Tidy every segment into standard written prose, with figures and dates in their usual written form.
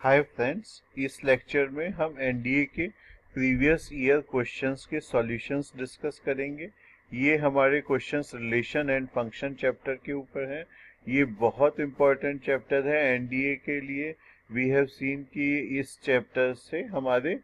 Hi friends, इस lecture में हम एनडीए के प्रीवियस ईयर क्वेश्चंस के सॉल्यूशंस डिस्कस करेंगे। ये हमारे questions relation and function chapter के ऊपर हैं। ये बहुत इंपॉर्टेंट चैप्टर है एनडीए के लिए। वी हैव सीन कि इस चैप्टर से हमारे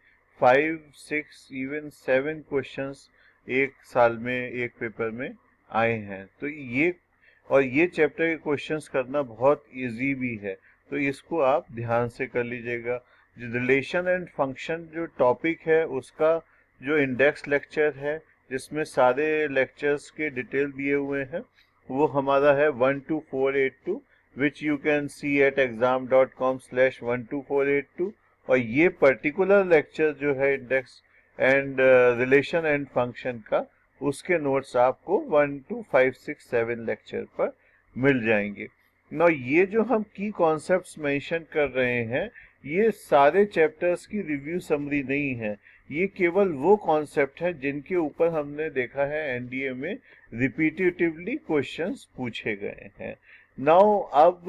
5, 6, इवन 7 क्वेश्चंस एक साल में एक पेपर में आए हैं। तो ये चैप्टर के क्वेश्चंस करना बहुत इजी भी है, तो इसको आप ध्यान से कर लीजिएगा। रिलेशन एंड फंक्शन जो टॉपिक है उसका जो इंडेक्स लेक्चर है, जिसमें सारे लेक्चर्स के डिटेल दिए हुए हैं, वो हमारा है 12482, which you can see at exam.com/12482। और ये पर्टिकुलर लेक्चर जो है index and relation and function का, उसके नोट्स आपको 1 to 5, 6, 7 लेक्चर पर मिल जाएंगे। ना ये जो हम की कॉन्सेप्ट्स मेंशन कर रहे हैं, ये सारे चैप्टर्स की रिव्यू समरी नहीं है। ये केवल वो कॉन्सेप्ट है जिनके ऊपर हमने देखा है एनडीए में रिपीटेटिवली क्वेश्चंस पूछे गए हैं। नाउ अब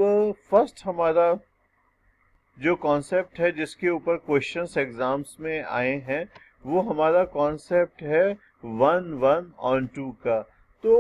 फर्स्ट हमारा जो कॉन्सेप्ट है जिसके ऊपर क्वेश्चंस एग्जाम्स में आए हैं, वो हमारा कॉन्सेप्ट है 1 on 2 का। तो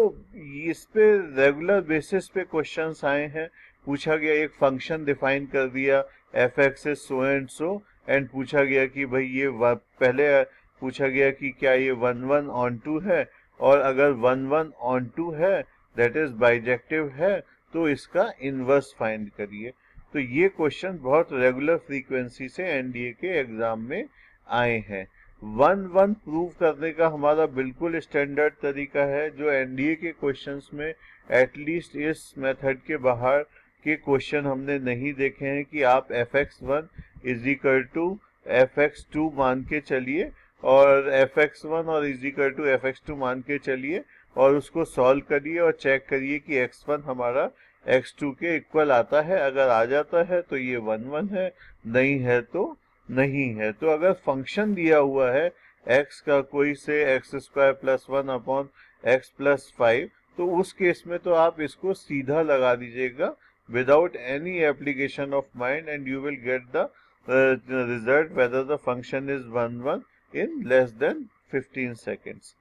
इस पे रेगुलर बेसिस पे क्वेश्चंस आए हैं। पूछा गया, एक फंक्शन डिफाइन कर दिया F x is so and so, and पूछा गया कि भाई ये पहले पूछा गया कि क्या ये 1 on 2 है, और अगर 1 on 2 है दैट इज बाइजेक्टिव है, तो इसका इनवर्स फाइंड करिए। तो ये क्वेश्चन बहुत रेगुलर फ्रीक्वेंसी से एनडीए के एग्जाम में आए हैं। 1 प्रूव करने का हमारा बिल्कुल स्टैंडर्ड तरीका है, जो एनडीए के क्वेश्चंस में एटलीस्ट इस मेथड के बाहर के क्वेश्चन हमने नहीं देखे हैं कि आप fx1 is equal to fx2 मान के चलिए, और fx1 और इज इक्वल टू fx2 मान के चलिए, और उसको सॉल्व करिए और चेक करिए कि x1 हमारा x2 के इक्वल आता है। अगर आ जाता है तो ये 1 है, नहीं है तो नहीं है। तो अगर फंक्शन दिया हुआ है x का कोई से x²+1/x+5, तो उस केस में तो आप इसको सीधा लगा दीजिएगा without any application of mind, and you will get the result whether the function is 1 in less than 15 seconds.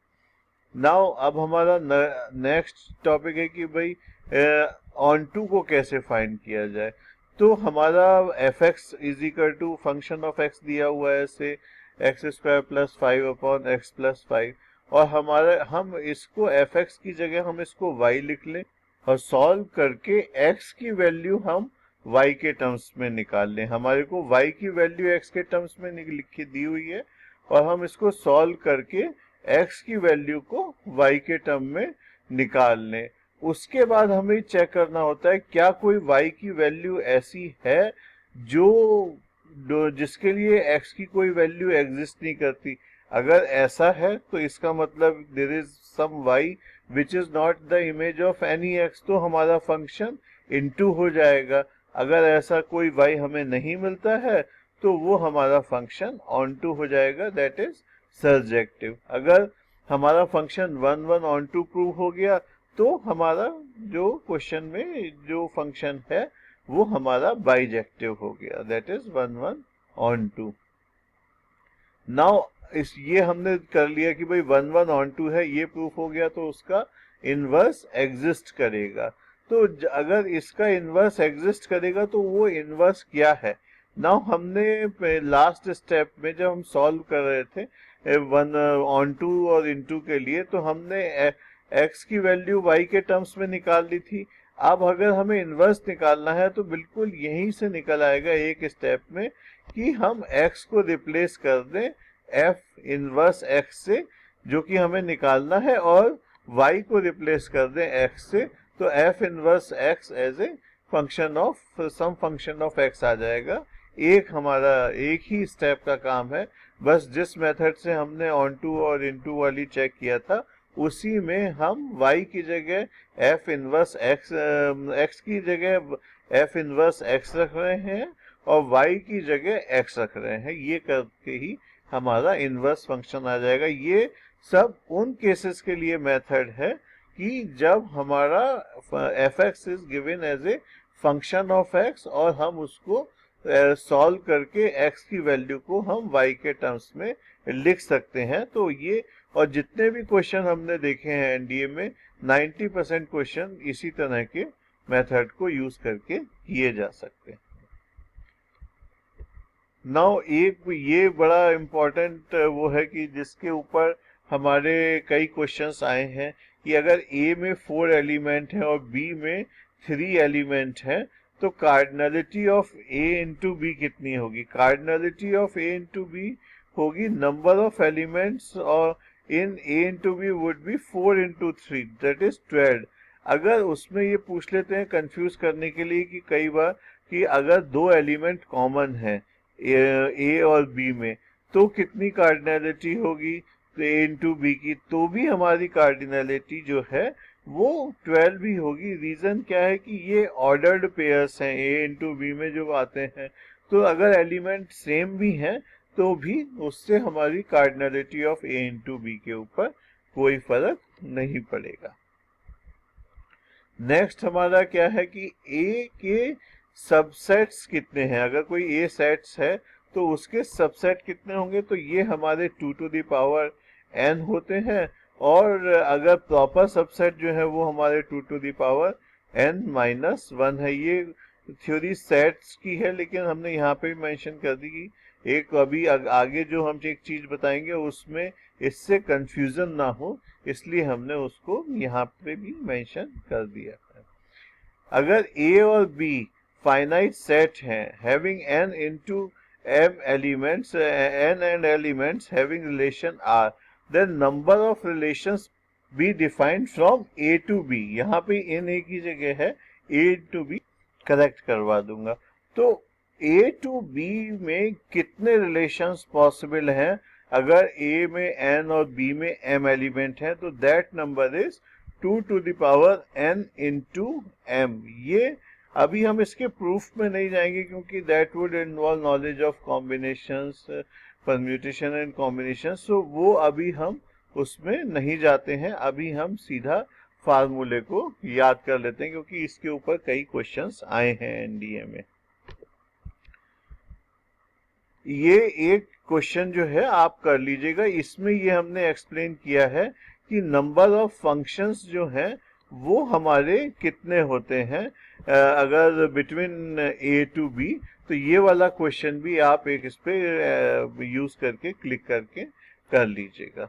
Now अब हमारा नेक्स्ट टॉपिक है कि भाई ऑन टू को कैसे फाइंड किया जाए। तो हमारा F x is equal to function of x दिया हुआ है, से x²+5/x+5, और हम इसको एफ एक्स की जगह हम इसको y लिख लें, और सॉल्व करके x की वैल्यू हम y के टर्म्स में निकाल लें। हमारे को y की वैल्यू x के टर्म्स में लिखी दी हुई है, और हम इसको सॉल्व करके x की वैल्यू को y के टर्म में निकाल लें। उसके बाद हमें चेक करना होता है क्या कोई y की वैल्यू ऐसी है जिसके लिए x की कोई वैल्यू एग्जिस्ट नहीं करती। अगर ऐसा है तो इसका मतलब there is some y which is not the image of any x, तो हमारा फंक्शन इनटू हो जाएगा। अगर ऐसा कोई y हमें नहीं मिलता है तो वो हमारा फंक्शन ऑन टू हो जाएगा, दैट इज सर्जेक्टिव। अगर हमारा फंक्शन 1 on 2 प्रूव हो गया तो हमारा जो क्वेश्चन में जो फंक्शन है वो हमारा बाइजेक्टिव हो गया, दैट इज 1 on 2। नाउ ये हमने कर लिया कि भाई 1 on 2 है, ये प्रूफ हो गया, तो उसका इनवर्स एग्जिस्ट करेगा। तो अगर इसका इनवर्स एग्जिस्ट करेगा तो वो इनवर्स क्या है। नाउ हमने लास्ट स्टेप में जब हम सॉल्व कर रहे थे 1 on 2 और इनटू के लिए, तो हमने x की वैल्यू y के टर्म्स में निकाल ली थी। अब अगर हमें इनवर्स निकालना है तो बिल्कुल यहीं से निकल आएगा एक स्टेप में कि हम x को रिप्लेस कर दें f इनवर्स x से, जो कि हमें निकालना है, और y को रिप्लेस कर दें x से, तो f inverse x as a function of some function of x आ जाएगा। हमारा एक ही स्टेप का काम है, बस जिस मेथड से हमने ऑन टू और इनटू वाली चेक किया था उसी में हम y की जगह f इनवर्स x की जगह f इनवर्स x रख रहे हैं और y की जगह x रख रहे हैं। ये करके ही हमारा इनवर्स फंक्शन आ जाएगा। ये सब उन केसेस के लिए मेथड है कि जब हमारा f(x) is given as a function of x और हम उसको सॉल्व करके x की वैल्यू को हम y के टर्म्स में लिख सकते हैं। तो ये और जितने भी क्वेश्चन हमने देखे हैं एनडीए में 90% क्वेश्चन इसी तरह के मेथड को यूज करके किए जा सकते हैं। नाउ एक ये बड़ा इम्पोर्टेंट वो है कि जिसके ऊपर हमारे कई क्वेश्चंस आए हैं कि अगर A में 4 एलिमेंट है और B में 3 एलिमेंट है तो cardinality of A into B कितनी होगी। Cardinality of A into B होगी नंबर ऑफ एलिमेंट्स और in A into B would be 4 into 3 that is 12। अगर उसमें ये पूछ लेते हैं कंफ्यूज करने के लिए कि कई बार कि अगर दो एलिमेंट कॉमन है ए और बी में तो कितनी कार्डिनलिटी होगी तो ए इंटू बी की, तो भी हमारी कार्डिनलिटी जो है वो 12 ही होगी। रीजन क्या है कि ये ऑर्डर्ड पेयर्स हैं ए इंटू बी में जो आते हैं, तो अगर एलिमेंट सेम भी हैं तो भी उससे हमारी cardinality of A into B के ऊपर कोई फर्क नहीं पड़ेगा। नेक्स्ट हमारा क्या है कि ए के सबसेट्स कितने हैं। अगर कोई ए सेट्स है तो उसके सबसेट कितने होंगे, तो ये हमारे 2 टू द पावर n होते हैं और अगर प्रॉपर सबसेट जो है वो हमारे 2 to the power n minus 1 है। ये थ्योरी सेट्स की है लेकिन हमने यहाँ पे भी मेंशन कर दी कि एक अभी आगे जो हम एक चीज बताएंगे उसमें इससे कंफ्यूजन ना हो, इसलिए हमने उसको यहाँ पे भी मेंशन कर दिया है। अगर a और b फाइनाइट सेट हैं having n into m elements n and elements having relation r, then number of relations be defined from a to b। यहाँ पे इन a की जगह है a to b करेक्ट करवा दूंगा। तो a to b में कितने रिलेशंस पॉसिबल हैं अगर a में n और b में m एलिमेंट है, तो that number is 2 to the power n into m। ये अभी हम इसके प्रूफ में नहीं जाएंगे क्योंकि that would involve knowledge of combinations, permutation and combination, so वो अभी हम उसमें नहीं जाते हैं। अभी हम सीधा फार्मूले को याद कर लेते हैं क्योंकि इसके ऊपर कई क्वेश्चंस आए हैं एनडीए में। ये एक क्वेश्चन जो है आप कर लीजिएगा, इसमें ये हमने एक्सप्लेन किया है कि नंबर ऑफ फंक्शंस जो हैं वो हमारे कितने होते हैं अगर बिटवीन ए टू बी। तो ये वाला क्वेश्चन भी आप एक इस पे यूज करके क्लिक करके कर लीजिएगा।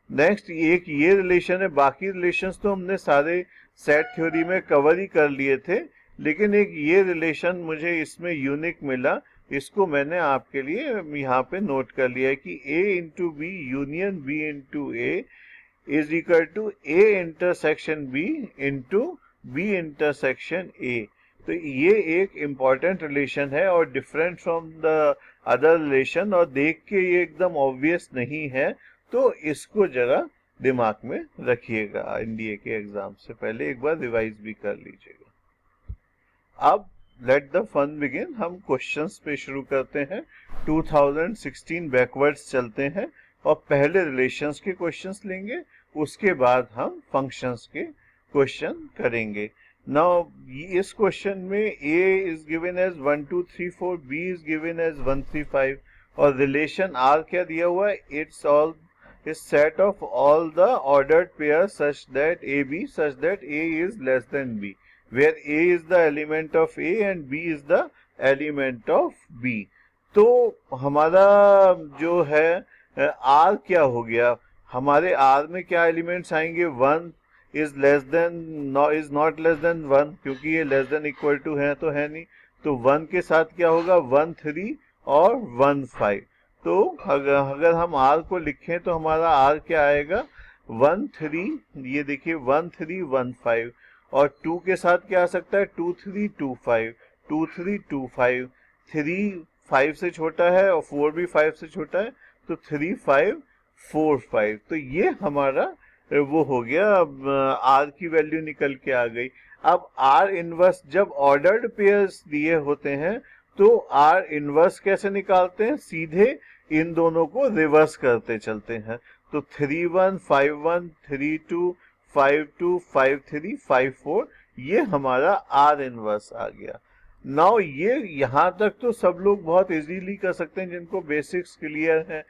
नेक्स्ट एक ये रिलेशन है, बाकी रिलेशंस तो हमने सारे सेट थ्योरी में कवर ही कर लिए थे, लेकिन एक ये रिलेशन मुझे इसमें यूनिक मिला, इसको मैंने आपके लिए यहाँ पे नोट कर लिया है कि a into B union b into A is equal to a intersection b into b intersection a। तो ये एक इम्पॉर्टेंट रिलेशन है और different from the other relation, और देख के ये एकदम ऑब्वियस नहीं है, तो इसको जरा दिमाग में रखिएगा। एनडीए के एग्जाम से पहले एक बार रिवाइज भी कर लीजिएगा। अब लेट द फन बिगिन, हम क्वेश्चंस पे शुरू करते हैं। 2016 बैकवर्ड्स चलते हैं और पहले रिलेशंस के क्वेश्चंस लेंगे, उसके बाद हम फंक्शंस के क्वेश्चन करेंगे। नाउ इस क्वेश्चन में a is given as 1 2 3 4, b is given as 1 3 5 और रिलेशन r क्या दिया हुआ है, it's all is set of all the ordered pairs such that AB such that A is less than B, where A is the element of A and B is the element of B। तो हमारा जो है R क्या हो गया, हमारे R में क्या एलिमेंट्स आएंगे, 1 is less than is not less than 1 क्योंकि ये less than equal to है तो है नहीं, तो 1 के साथ क्या होगा 1 3 और 1 5। तो अगर हम R को लिखें तो हमारा R क्या आएगा 1 3, ये देखिए 1 3 1 5, और 2 के साथ क्या आ सकता है 2 3 2 5 2 3 2 5, 3 5 से छोटा है और 4 भी 5 से छोटा है, तो 3 5 4 5। तो ये हमारा वो हो गया, R की वैल्यू निकल के आ गई। अब R इनवर्स जब ऑर्डर्ड पेयर्स दिए होते हैं तो R इनवर्स कैसे निकालते हैं, सीधे इन दोनों को रिवर्स करते चलते हैं। तो 3 1 5 1 3 2 5 2 5 3 5 4, ये हमारा आर इनवर्स आ गया। नाउ ये यहाँ तक तो सब लोग बहुत इजीली कर सकते हैं जिनको बेसिक्स क्लियर है,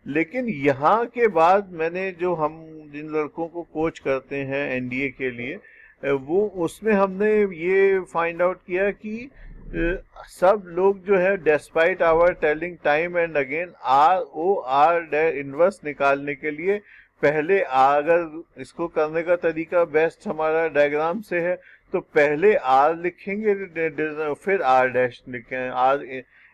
लेकिन यहाँ के बाद मैंने जो हम जिन लड़कों को कोच करते हैं एनडीए के लिए, वो उसमें हमने ये फाइंड आउट किया कि सब लोग जो है despite our telling time and again R O R inverse निकालने के लिए पहले अगर इसको करने का तरीका बेस्ट हमारा डायग्राम से है तो पहले आर लिखेंगे, फिर आर डैश लिखेंगे, आर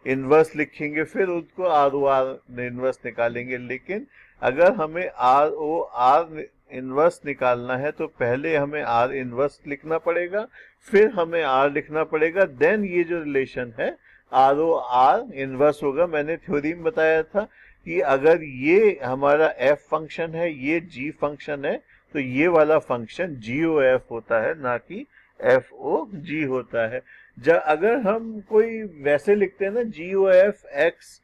इनवर्स लिखेंगे, फिर उसको आर ओ आर इनवर्स निकालेंगे। लेकिन अगर हमें आर ओ आर इनवर्स निकालना है तो पहले हमें आर इनवर्स लिखना पड़ेगा, फिर हमें आर लिखना पड़ेगा, देन ये जो रिलेशन है आर ओ आर इनवर्स होगा। मैंने थ्योरी में बताया था कि अगर ये हमारा एफ फंक्शन है, ये जी फंक्शन है, तो ये वाला फंक्शन जी ओ एफ होता है, ना कि एफ ओ जी होता है। जब अगर हम कोई वैसे लिखते हैं ना जी ओ एफ एक्स,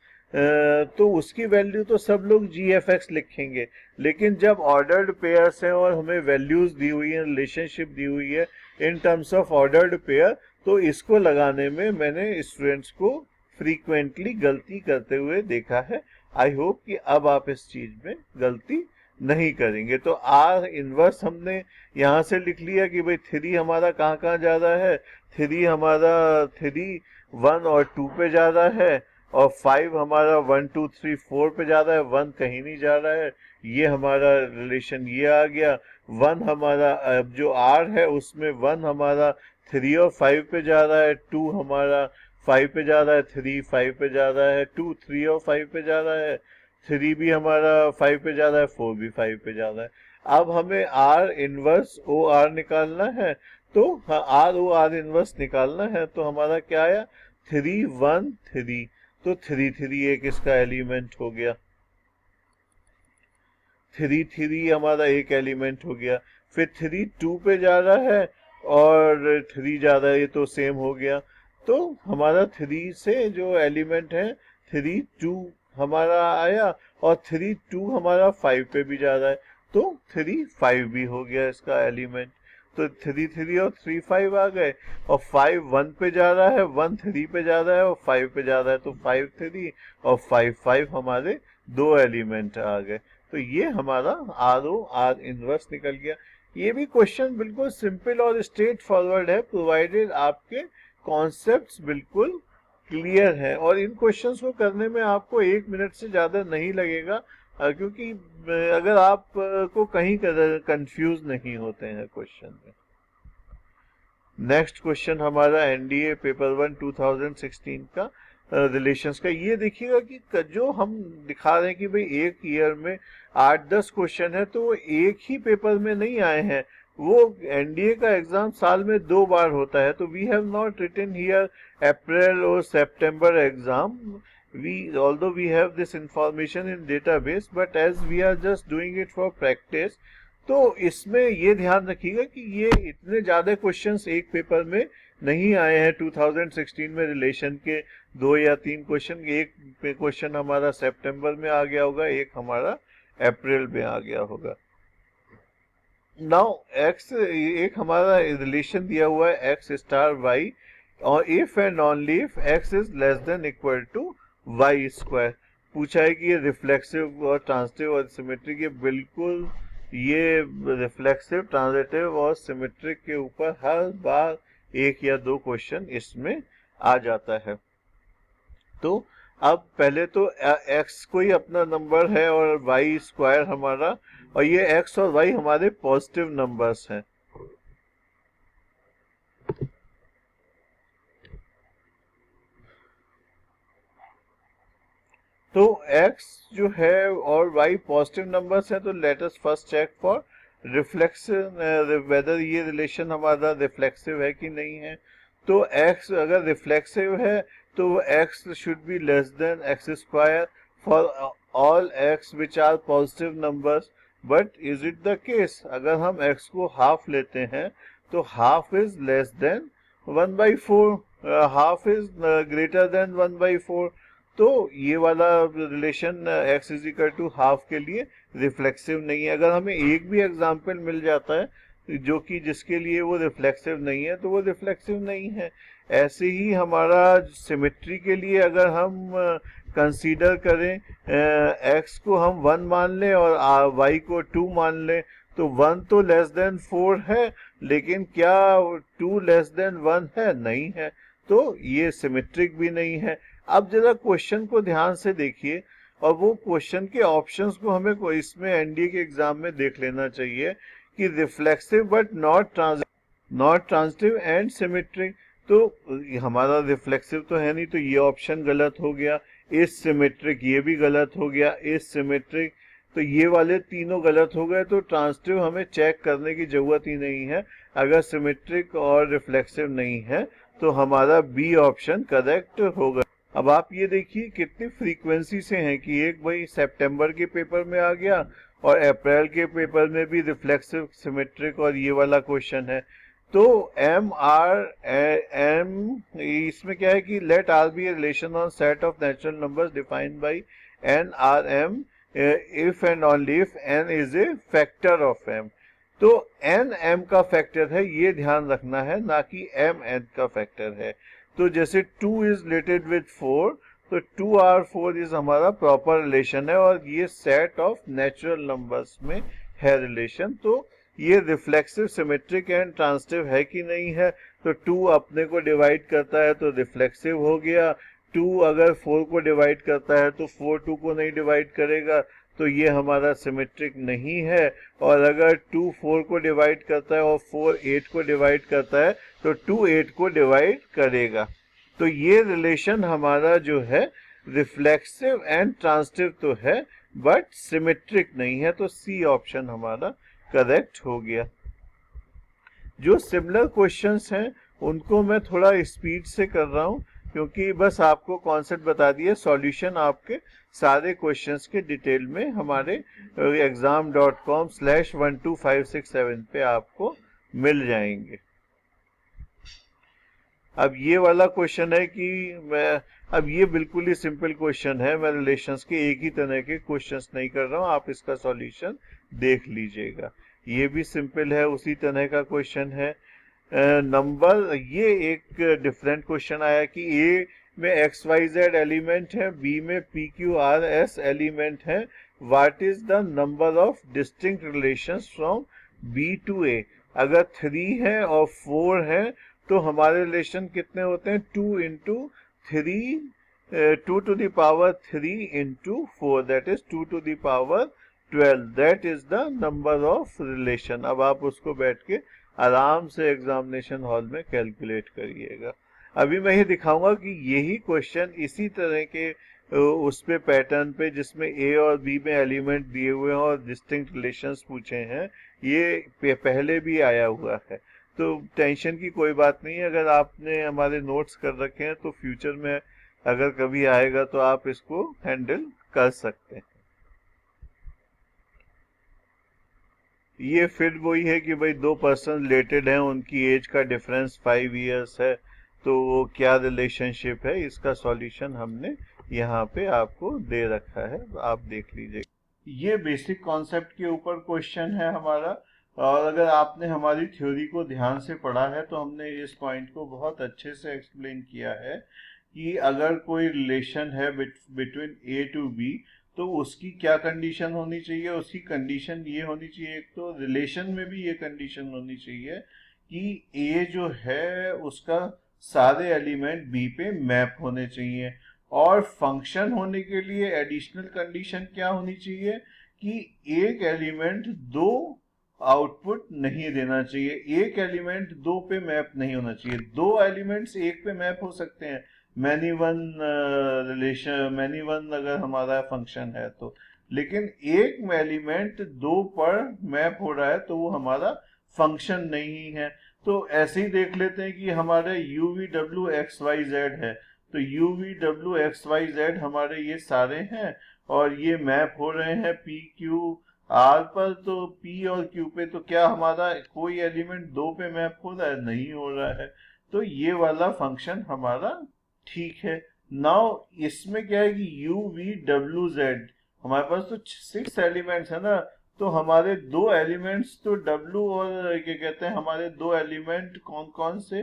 तो उसकी वैल्यू तो सब लोग जी एफ एक्स लिखेंगे, लेकिन जब ऑर्डर्ड पेयर्स हैं और हमें वैल्यूज दी हुई है, रिलेशनशिप दी हुई है in terms of ordered pair, तो इसको लगाने में मैंने स्टूडेंट्स को फ्रीक्वेंटली गलती करते हुए देखा है। आई होप कि अब आप इस चीज में गलती नहीं करेंगे। तो आर इनवर्स हमने यहाँ से लिख लिया कि भाई थ्री हमारा कहाँ कहाँ जा रहा है, थ्री हमारा थ्री 1 और 2 पे जा रहा है, और 5 हमारा 1 2 3 4 पे जा रहा है, 1 कहीं नहीं जा रहा है। ये हमारा रिलेशन ये आ गया। 1 हमारा अब जो आर है उसमें 1 हमारा 3 और 5 पे जा रहा है, 2 हमारा 5 पे जा रहा है, 3 5 पे जा रहा है, 2 3 और 5 पे जा रहा है, 3 भी हमारा 5 पे जा रहा है, 4 भी 5 पे जा रहा है। अब हमें आर इनवर्स ओ आर निकालना है, तो आर ओ आर इनवर्स निकालना है, तो हमारा क्या आया 3 1 3, तो 3 3 एक इसका एलिमेंट हो गया, 3 3 हमारा एक एलिमेंट हो गया। फिर 3 2 पे जा रहा है और 3 जा रहा है, ये तो सेम हो गया। तो हमारा 3 से जो एलिमेंट है 3 2 हमारा आया, और 3 2 हमारा 5 पे भी जा रहा है, तो 3 5 भी हो गया इसका एलिमेंट। तो 3 3 और 3 5 आ गए, और 5 1 पे जा रहा है, 1 3 पे जा रहा है, और 5 पे जा रहा है, तो 5 3 और 5 5 हमारे दो एलिमेंट आ गए। तो ये हमारा आर ओ आर इनवर्स निकल गया। ये भी क्वेश्चन बिल्कुल सिंपल और स्ट्रेट फॉरवर्ड है, प्रोवाइडेड आपके कॉन्सेप्ट्स बिल्कुल क्लियर है, और इन क्वेश्चंस को करने में आपको 1 मिनट से ज़्यादा नहीं लगेगा, क्योंकि अगर आप को कहीं कंफ्यूज नहीं होते हैं क्वेश्चन में। नेक्स्ट क्वेश्चन हमारा एनडीए पेपर 1 2016 का रिलेशंस का। ये देखिएगा कि जो हम दिखा रहे हैं कि भाई एक ईयर में 8-10 क्वेश्चन है, तो वो एक ही पेपर में नहीं आए हैं। वो एनडीए का एग्जाम साल में 2 बार होता है, तो we have not written here April और सितंबर exam. we although we have this information in database, but as we are just doing it for practice, तो इसमें ये ध्यान रखिएगा कि ये इतने ज्यादा क्वेश्चंस एक पेपर में नहीं आए हैं 2016 में। रिलेशन के 2 या 3 क्वेश्चन, एक क्वेश्चन हमारा सितंबर में आ गया होगा, एक हमारा अप्रैल में आ गया होगा। नाउ एक्स, एक हमारा रिलेशन दिया हुआ है एक्स स्टार वाई, और if and only if X is less than equal to Y square. पूछा है कि ये रिफ्लेक्सिव और ट्रांजिटिव और सिमेट्रिक, ये बिल्कुल ये रिफ्लेक्सिव, ट्रांजिटिव और सिमेट्रिक के ऊपर हर बार 1 या 2 क्वेश्चन इसमें आ जाता है। तो अब पहले तो x कोई अपना नंबर है और y स्क्वायर हमारा, और ये x और y हमारे पॉजिटिव नंबर्स हैं। तो x जो है और y पॉजिटिव नंबर्स हैं, तो let us first check for reflection, whether ये रिलेशन हमारा रिफ्लेक्सिव है कि नहीं है। तो x अगर रिफ्लेक्सिव है तो x should be less than X square for all x which are positive numbers. But is it the case, अगर हम x को हाफ लेते हैं तो half is less than 1/4, half is greater than 1/4। तो ये वाला relation x is equal to half के लिए रिफ्लेक्सिव नहीं है। अगर हमें एक भी एग्जाम्पल मिल जाता है जो कि जिसके लिए वो रिफ्लेक्सिव नहीं है तो वो रिफ्लेक्सिव नहीं है। ऐसे ही हमारा सिमेट्री के लिए अगर हम कंसीडर करें x को हम 1 मान लें और y को 2 मान लें, तो 1 तो लेस देन 4 है, लेकिन क्या 2 लेस देन 1 है? नहीं है, तो ये सिमेट्रिक भी नहीं है। अब जरा क्वेश्चन को ध्यान से देखिए और वो क्वेश्चन के ऑप्शंस को हमें इसमें एनडीए के एग्जाम में देख लेना चाहिए कि reflexive but not transitive and symmetric. तो हमारा रिफ्लेक्सिव तो है नहीं, तो ये ऑप्शन गलत हो गया। इस सिमेट्रिक ये भी गलत हो गया। इस सिमेट्रिक, तो ये वाले तीनों गलत हो गए। तो ट्रांजिटिव हमें चेक करने की जरूरत ही नहीं है। अगर सिमेट्रिक और रिफ्लेक्सिव नहीं है तो हमारा बी ऑप्शन करेक्ट होगा। अब आप ये देखिए कितनी फ्रीक्वेंसी से हैं कि एक भाई सितंबर के पेपर में आ गया और अप्रैल के पेपर में भी रिफ्लेक्सिव, सिमेट्रिक और ये वाला क्वेश्चन है। तो इसमें क्या है कि let R be a relation on set of natural numbers defined by N R M if and only if N is a factor of M. तो एन एम का फैक्टर है, ये ध्यान रखना है, ना कि एम एन का फैक्टर है। तो जैसे 2 इज रिलेटेड विद 4, तो 2r4 इज हमारा प्रॉपर रिलेशन है और ये सेट ऑफ नेचुरल नंबर्स में है रिलेशन। तो ये रिफ्लेक्सिव, सिमेट्रिक एंड ट्रांजिटिव है कि नहीं है? तो 2 अपने को डिवाइड करता है तो रिफ्लेक्सिव हो गया। 2 अगर 4 को डिवाइड करता है तो 4 2 को नहीं डिवाइड करेगा, तो ये हमारा सिमेट्रिक नहीं है। और अगर 2 4 को डिवाइड करता है और 4 8 को डिवाइड करता है तो 2 8 को डिवाइड करेगा। तो ये रिलेशन हमारा जो है रिफ्लेक्सिव एंड ट्रांजिटिव तो है बट सिमेट्रिक नहीं है। तो सी ऑप्शन हमारा करेक्ट हो गया। जो सिमिलर क्वेश्चंस हैं उनको मैं थोड़ा स्पीड से कर रहा हूं क्योंकि बस आपको कॉन्सेप्ट बता दिए। सॉल्यूशन आपके सारे क्वेश्चंस के डिटेल में हमारे exam.com/12567 पे आपको मिल जाएंगे। अब ये वाला क्वेश्चन है कि अब ये बिल्कुल ही सिंपल क्वेश्चन है, मैं रिलेशंस के एक ही तरह के क्वेश्चंस नहीं कर रहा हूँ, आप इसका सॉल्यूशन देख लीजिएगा। ये भी सिंपल है, उसी तरह का क्वेश्चन है। नंबर, ये एक डिफरेंट क्वेश्चन आया कि ए में एक्स वाई जेड एलिमेंट है, बी में P Q R S element है। What is the number of distinct relations from B to A? अगर 3 है और 4 है तो हमारे रिलेशन कितने होते हैं? 2 into 3, 2 to the power 3 into 4, that is 2 to the power 12, that is the number of relation। अब आप उसको बैठ के आराम से एग्जामिनेशन हॉल में कैलकुलेट करिएगा। अभी मैं ये दिखाऊंगा कि यही क्वेश्चन इसी तरह के उस पे पैटर्न पे जिसमें ए और बी में एलिमेंट दिए हुए हैं और डिस्टिंक्ट रिलेशंस पूछे हैं, ये पहले भी आया हुआ है। तो टेंशन की कोई बात नहीं है, अगर आपने हमारे नोट्स कर रखे हैं तो फ्यूचर में अगर कभी आएगा तो आप इसको हैंडल कर सकते हैं। ये फिर वही है कि भाई 2 पर्सन रिलेटेड हैं, उनकी एज का डिफरेंस 5 इयर्स है, तो क्या रिलेशनशिप है, इसका सॉल्यूशन हमने यहाँ पे आपको दे रखा है, आप देख लीजिए। ये बेसिक कॉन्सेप्ट के ऊपर क्वेश्चन है हमारा, और अगर आपने हमारी थ्योरी को ध्यान से पढ़ा है तो हमने इस पॉइंट को बहुत अच्छे से एक्सप्लेन किया है कि अगर कोई रिलेशन है बिटवीन ए टू बी तो उसकी क्या कंडीशन होनी चाहिए। उसकी कंडीशन ये होनी चाहिए, एक तो रिलेशन में भी ये कंडीशन होनी चाहिए कि ए जो है उसका सारे एलिमेंट बी पे मैप होने चाहिए। और फंक्शन होने के लिए एडिशनल कंडीशन क्या होनी चाहिए कि एक एलिमेंट 2 आउटपुट नहीं देना चाहिए, एक एलिमेंट 2 पे मैप नहीं होना चाहिए। 2 एलिमेंट्स 1 पे मैप हो सकते हैं, many one relation, many one अगर हमारा फंक्शन है तो, लेकिन एक एलिमेंट 2 पर मैप हो रहा है तो वो हमारा फंक्शन नहीं है। तो ऐसे ही देख लेते हैं कि हमारे u v w x y z है, तो u v w x y z हमारे ये सारे हैं और ये मैप हो रहे हैं p q r पर। तो p और q पे तो क्या हमारा कोई एलिमेंट 2 पे मैप हो रहा है? नहीं हो रहा है, तो ये वाला फंक्शन हमारा ठीक है। नाउ इसमें क्या है कि u v w z हमारे पास तो 6 एलिमेंट्स है ना, तो हमारे दो एलिमेंट्स तो W और क्या कहते हैं, हमारे दो एलिमेंट कौन कौन से,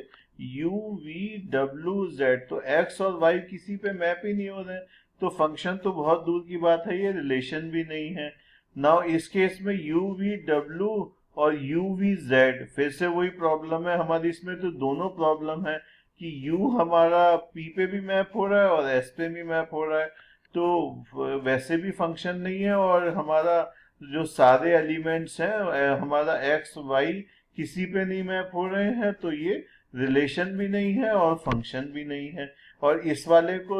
U V W Z, तो X और Y किसी पे मैप ही नहीं हो रहे हैं, तो फंक्शन तो बहुत दूर की बात है, ये रिलेशन भी नहीं है। नाउ इस केस में U V W और U V Z, फिर से वही प्रॉब्लम है हमारी, इसमें तो दोनों प्रॉब्लम है कि U हमारा P पे भी मैप हो रहा है और S पे भी मैप हो रहा है, तो वैसे भी फंक्शन नहीं है, और हमारा जो सारे एलिमेंट्स हैं हमारा एक्स वाई किसी पे नहीं मैप हो रहे हैं, तो ये रिलेशन भी नहीं है और फंक्शन भी नहीं है। और इस वाले को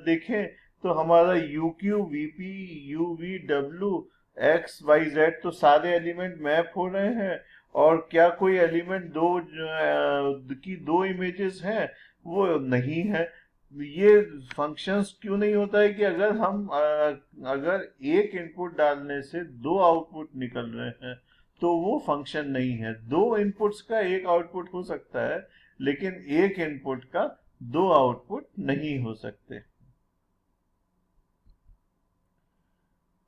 देखें तो हमारा U Q V P U V W X Y Z, तो सारे एलिमेंट मैप हो रहे हैं, और क्या कोई एलिमेंट की दो इमेजेस हैं, वो नहीं है। ये फंक्शंस क्यों नहीं होता है कि अगर एक इनपुट डालने से दो आउटपुट निकल रहे हैं तो वो फंक्शन नहीं है। दो इनपुट्स का एक आउटपुट हो सकता है, लेकिन एक इनपुट का दो आउटपुट नहीं हो सकते।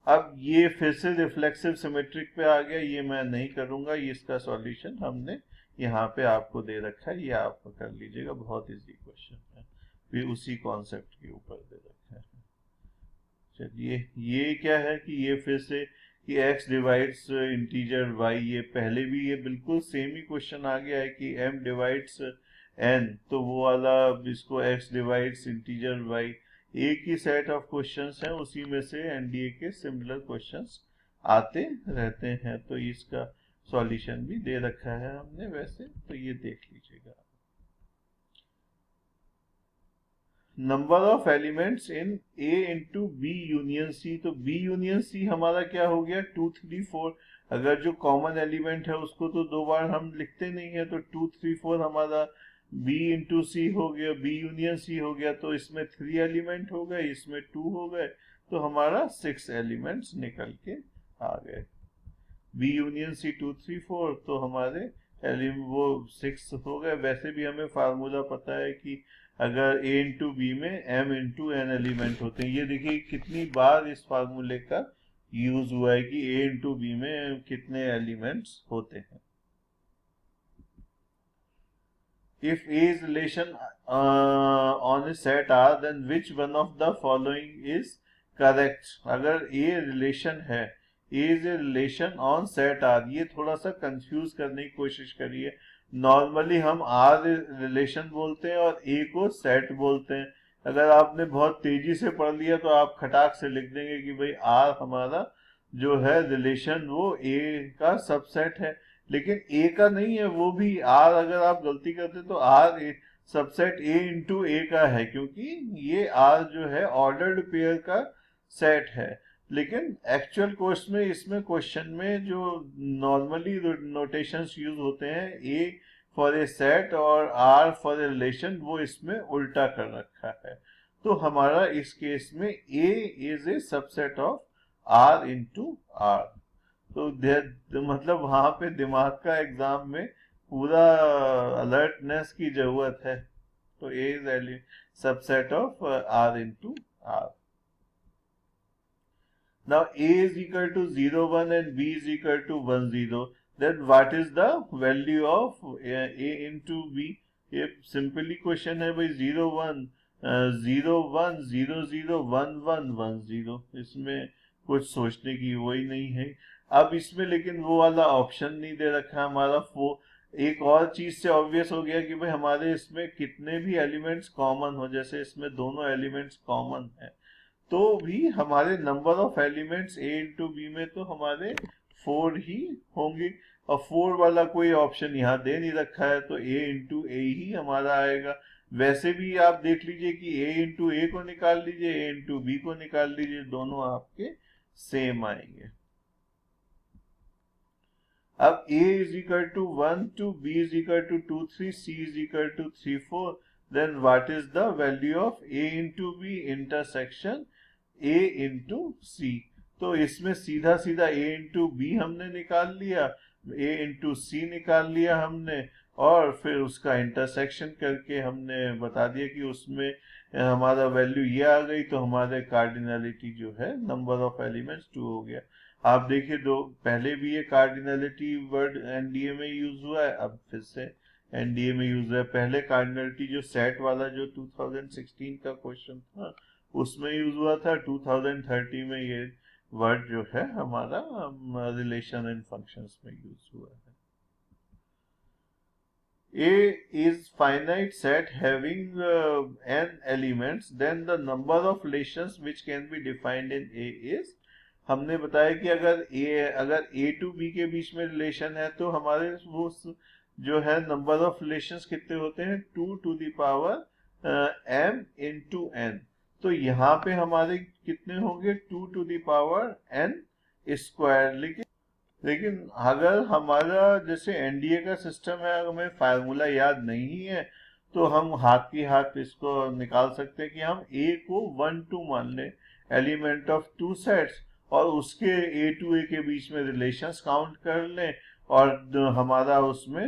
अब ये फिर से रिफ्लेक्सिव सिमेट्रिक पे आ गया, ये मैं नहीं करूंगा, ये इसका सॉल्यूशन हमने यहाँ पे आपको दे रखा है, ये आप कर लीजिएगा, बहुत इजी क्वेश्चन है, भी उसी कॉन्सेप्ट के ऊपर दे रखा है। चलिए, ये क्या है कि ये फिर से कि x डिवाइड्स इंटीजर y, ये पहले भी ये बिल्कुल सेम ही क्वेश्चन आ गया है कि m डिवाइड्स n, तो वो वाला इसको x डिवाइड्स इंटीजर y, एक ही सेट ऑफ क्वेश्चंस हैं, उसी में से एनडीए के सिमिलर क्वेश्चंस आते रहते हैं, तो इसका सॉल्यूशन भी दे रखा है हमने वैसे, तो ये देख लीजिएगा। Number of elements in A into B union C, तो B यूनियन C हमारा क्या हो गया, 2 3 4, अगर जो कॉमन एलिमेंट है उसको तो दो बार हम लिखते नहीं है, तो 2 3 4 हमारा B इंटू सी हो गया, B यूनियन C हो गया, तो इसमें 3 एलिमेंट हो गए, इसमें 2 हो गए, तो हमारा 6 एलिमेंट्स निकल के आ गए। B यूनियन C 2 3 4, तो हमारे वो 6 हो गए। वैसे भी हमें फार्मूला पता है कि अगर A इंटू बी में M इंटू एन एलिमेंट होते हैं, ये देखिए कितनी बार इस फार्मूले का यूज हुआ है कि A इंटू बी में कितने एलिमेंट्स होते हैं। If A is relation on a set R, then which one of the following is correct? अगर A रिलेशन है, A is a relation on set R, ये थोड़ा सा कंफ्यूज करने की कोशिश करिए। नॉर्मली हम R रिलेशन बोलते हैं और A को सेट बोलते हैं। अगर आपने बहुत तेजी से पढ़ लिया तो आप खटाक से लिख देंगे कि भाई R हमारा जो है रिलेशन वो A का सबसेट है, लेकिन ए का नहीं है, वो भी आर, अगर आप गलती करते तो आर सबसेट ए इंटू ए का है, क्योंकि ये आर जो है ऑर्डर्ड पेयर का सेट है। लेकिन एक्चुअल कोर्स में इसमें क्वेश्चन में जो नॉर्मली नोटेशंस यूज होते हैं, ए फॉर ए सेट और आर फॉर ए रिलेशन, वो इसमें उल्टा कर रखा है। तो हमारा इस केस में A is a subset of R into R, तो मतलब वहां पे दिमाग का एग्जाम में पूरा अलर्टनेस की जरूरत है। तो A is subset of R into R. Now a is equal to 0 1 and b is equal to 1 0, then what is the value of a into b? ये सिंपली क्वेश्चन है भाई, 0 1 0 1 0 0 1 1 1 0, इसमें कुछ सोचने की वही नहीं है। अब इसमें लेकिन वो वाला ऑप्शन नहीं दे रखा है हमारा। एक और चीज से ऑब्वियस हो गया कि भाई हमारे इसमें कितने भी एलिमेंट्स कॉमन हो, जैसे इसमें दोनों एलिमेंट्स कॉमन है, तो भी हमारे number of elements A into B में तो हमारे 4 ही होंगे, और 4 वाला कोई ऑप्शन यहाँ दे नहीं रखा है, तो ए इंटू ए ही हमारा आएगा। वैसे भी आप देख लीजिए कि ए इंटू ए को निकाल लीजिए, ए इंटू बी को निकाल लीजिए, दोनों आपके सेम आएंगे। अब a is equal to 1 2, b is equal to 2 3, c is equal to 3 4, then what is the value of a into B intersection a into c? तो इसमें सीधा सीधा a इंटू बी हमने निकाल लिया, a इंटू सी निकाल लिया हमने, और फिर उसका इंटरसेक्शन करके हमने बता दिया कि उसमें हमारा वैल्यू ये आ गई, तो हमारे कार्डिनलिटी जो है नंबर ऑफ एलिमेंट्स 2 हो गया। आप देखिए, दो पहले भी ये कार्डिनलिटी वर्ड एनडीए में यूज हुआ है, अब फिर से एनडीए में यूज है। पहले कार्डिनलिटी जो सेट वाला जो 2016 का क्वेश्चन था उसमें यूज हुआ था, 2030 में ये वर्ड जो है हमारा रिलेशन एंड फंक्शंस में यूज हुआ है। A is finite set having n elements, then the number of relations which can be defined in A is, हमने बताया कि अगर A to B के बीच में रिलेशन है तो हमारे वो जो है नंबर ऑफ रिलेशंस कितने होते हैं, 2 to the power m into n। तो यहाँ पे हमारे कितने होंगे, 2 to the power n square. लेकिन अगर हमारा जैसे एनडीए का सिस्टम है, अगर हमें फार्मूला याद नहीं है तो हम हाथ की हाथ इसको निकाल सकते हैं कि हम ए को 1 2 मान लें, एलिमेंट ऑफ 2 सेट्स, और उसके ए टू ए के बीच में रिलेशंस काउंट कर लें, और हमारा उसमें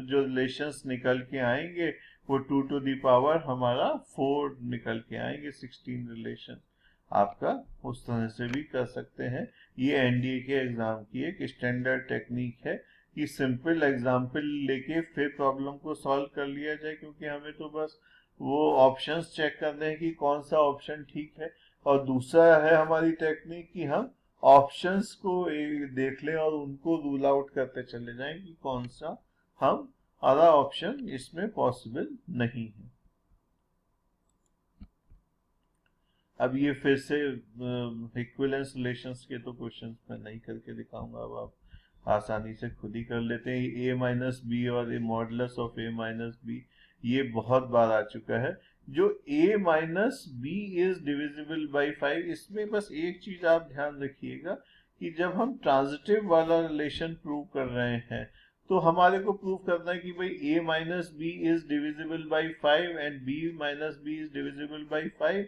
जो रिलेशंस निकल के आएंगे वो 2 to the power हमारा 4 निकल के आएंगे, 16 रिलेशन आपका उस तरह से भी कर सकते हैं। ये एनडीए के एग्जाम की एक स्टैंडर्ड टेक्निक है कि सिंपल एग्जाम्पल लेके फिर प्रॉब्लम को सॉल्व कर लिया जाए, क्योंकि हमें तो बस वो ऑप्शंस चेक करने हैं कि कौन सा ऑप्शन ठीक है। और दूसरा है हमारी टेक्निक कि हम ऑप्शंस को देख लें और उनको रूल आउट करते चले जाएं कि कौन सा हम आधा ऑप्शन इसमें पॉसिबल नहीं है। अब ये फिर से इक्विवेलेंस रिलेशंस के तो क्वेश्चंस मैं नहीं करके दिखाऊंगा, अब आप आसानी से खुद ही कर लेते हैं। ए माइनस बी और A modulus of A minus B, ये बहुत बार आ चुका है। जो A minus B is divisible by 5, इसमें बस एक चीज आप ध्यान रखिएगा कि जब हम ट्रांजिटिव वाला रिलेशन प्रूव कर रहे हैं तो हमारे को प्रूव करना है कि भाई a minus B is divisible by 5 and b minus B is divisible by 5,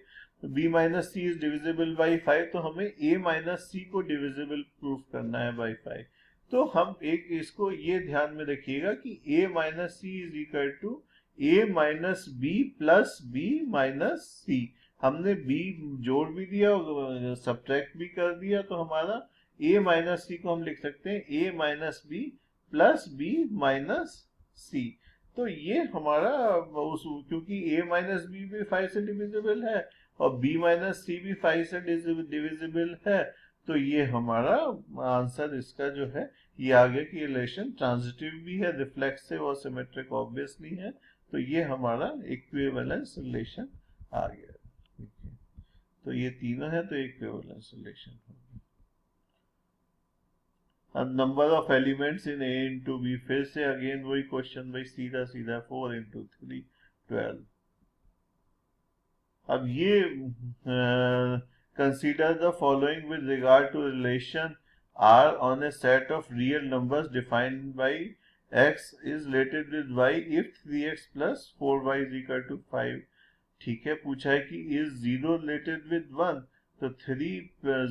b minus C is divisible by 5, तो हमें a माइनस सी को डिविजिबल प्रूफ करना है बाई 5। तो हम एक इसको ये ध्यान में रखिएगा कि a minus C is equal to a minus B plus b minus C. हमने b जोड़ भी दिया और सब्ट्रैक्ट भी कर दिया, तो हमारा a माइनस सी को हम लिख सकते हैं a minus B plus b minus C. तो ये हमारा उस, क्योंकि a माइनस बी भी 5 से डिविजिबल है और b माइनस सी भी 5 से डिविजिबल है, तो ये हमारा आंसर इसका जो है ये आ गया कि रिलेशन ट्रांजिटिव भी है, रिफ्लेक्सिव और सिमेट्रिक ऑब्वियसली है, तो ये हमारा इक्विवेलेंस रिलेशन आ गया। तो ये तीनों है तो इक्विवेलेंस रिलेशन हो गया। अब number of elements in A into B, फिर से अगेन वही क्वेश्चन, भाई सीधा सीधा 4 इंटू 3 12। अब ये consider the following with regard to relation R on a set of real numbers defined by x is related with y if 3x plus 4y is equal to 5। ठीक है, पूछा है कि is 0 related with 1, तो 3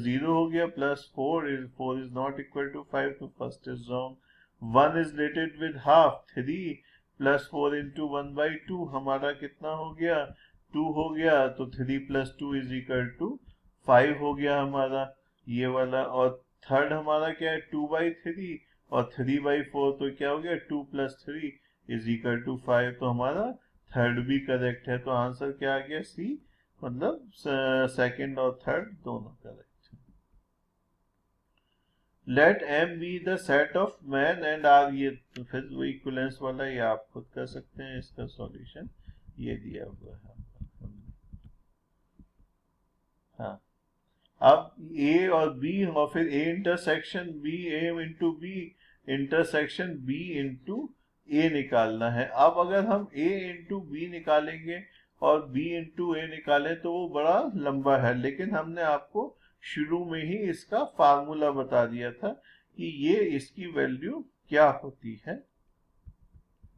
0 हो गया, plus 4 is not equal to 5, तो first is wrong. 1 is related with half, 3 plus 4 into 1 by 2 हमारा कितना हो गया, 2 हो गया, तो 3 plus 2 is equal to 5 हो गया हमारा ये वाला। और थर्ड हमारा क्या है, 2 by 3 और 3 by 4, तो क्या हो गया, 2 plus 3 is equal to 5, तो हमारा थर्ड भी करेक्ट है। तो आंसर क्या आ गया, सी, मतलब सेकंड और थर्ड दोनों करेक्ट है। Let M be the set of man and R, ये तो फिर वो इक्विवेलेंस वाला, ये आप खुद कर सकते हैं, इसका सॉल्यूशन ये दिया हुआ है। हाँ, अब ए और बी और फिर A intersection B, A into B intersection B into A निकालना है। अब अगर हम ए इंटू बी निकालेंगे और बी इंटू ए निकालें तो वो बड़ा लंबा है, लेकिन हमने आपको शुरू में ही इसका फार्मूला बता दिया था कि ये इसकी वैल्यू क्या होती है।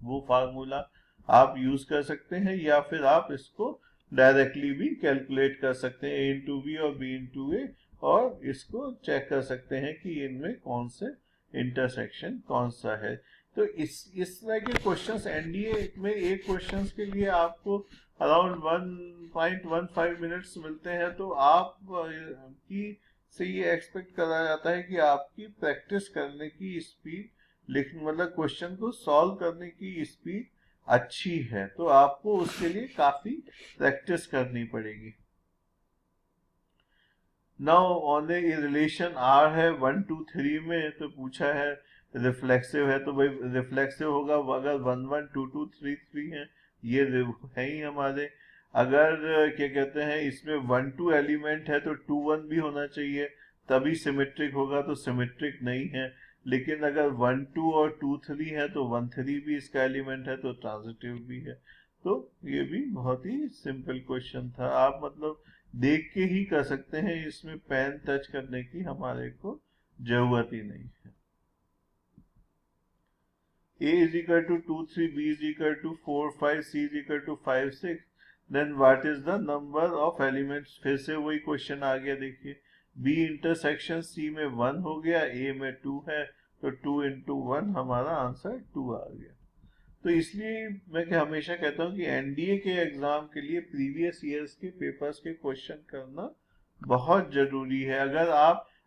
वो फार्मूला आप यूज कर सकते हैं या फिर आप इसको डायरेक्टली भी कैलकुलेट कर सकते हैं, ए इंटू बी और बी इंटू ए, और इसको चेक कर सकते हैं कि इनमें कौन से इंटरसेक्शन कौन सा है। तो इस तरह के क्वेश्चंस एनडीए में एक क्वेश्चंस के लिए आपको अराउंड 1.15 मिनट्स मिलते हैं, तो आप की से ये एक्सपेक्ट करा जाता है कि आपकी प्रैक्टिस करने की स्पीड, मतलब क्वेश्चन को सॉल्व करने की स्पीड अच्छी है, तो आपको उसके लिए काफी प्रैक्टिस करनी पड़ेगी। Now on a relation R है 1 2 3 में, तो पूछा है रिफ्लेक्सिव है, तो भाई रिफ्लेक्सिव होगा अगर 1 1 2 2 3 3 है, ये है ही हमारे। अगर क्या कहते हैं इसमें 1 2 एलिमेंट है तो 2 1 भी होना चाहिए, तभी सिमेट्रिक होगा, तो सिमेट्रिक नहीं है। लेकिन अगर 1 2 और 2 3 है तो 1 3 भी इसका एलिमेंट है, तो ट्रांजिटिव भी है। तो ये भी बहुत ही सिंपल क्वेश्चन था, आप मतलब देख के ही कर सकते हैं, इसमें पेन टच करने की हमारे को जरूरत ही नहीं है। A is equal to 2 3, B is equal to 4 5, C is equal to 5 6, then what is the number of elements? फिर से वही क्वेश्चन आ गया, देखिए B इंटरसेक्शन C में 1 हो गया, A में 2 है, तो 2 into 1 हमारा आंसर 2 आ गया। तो इसलिए मैं हमेशा कहता हूँ कि एनडीए के एग्जाम के लिए प्रीवियस ईयर्स के पेपर्स के क्वेश्चन करना बहुत जरूरी है।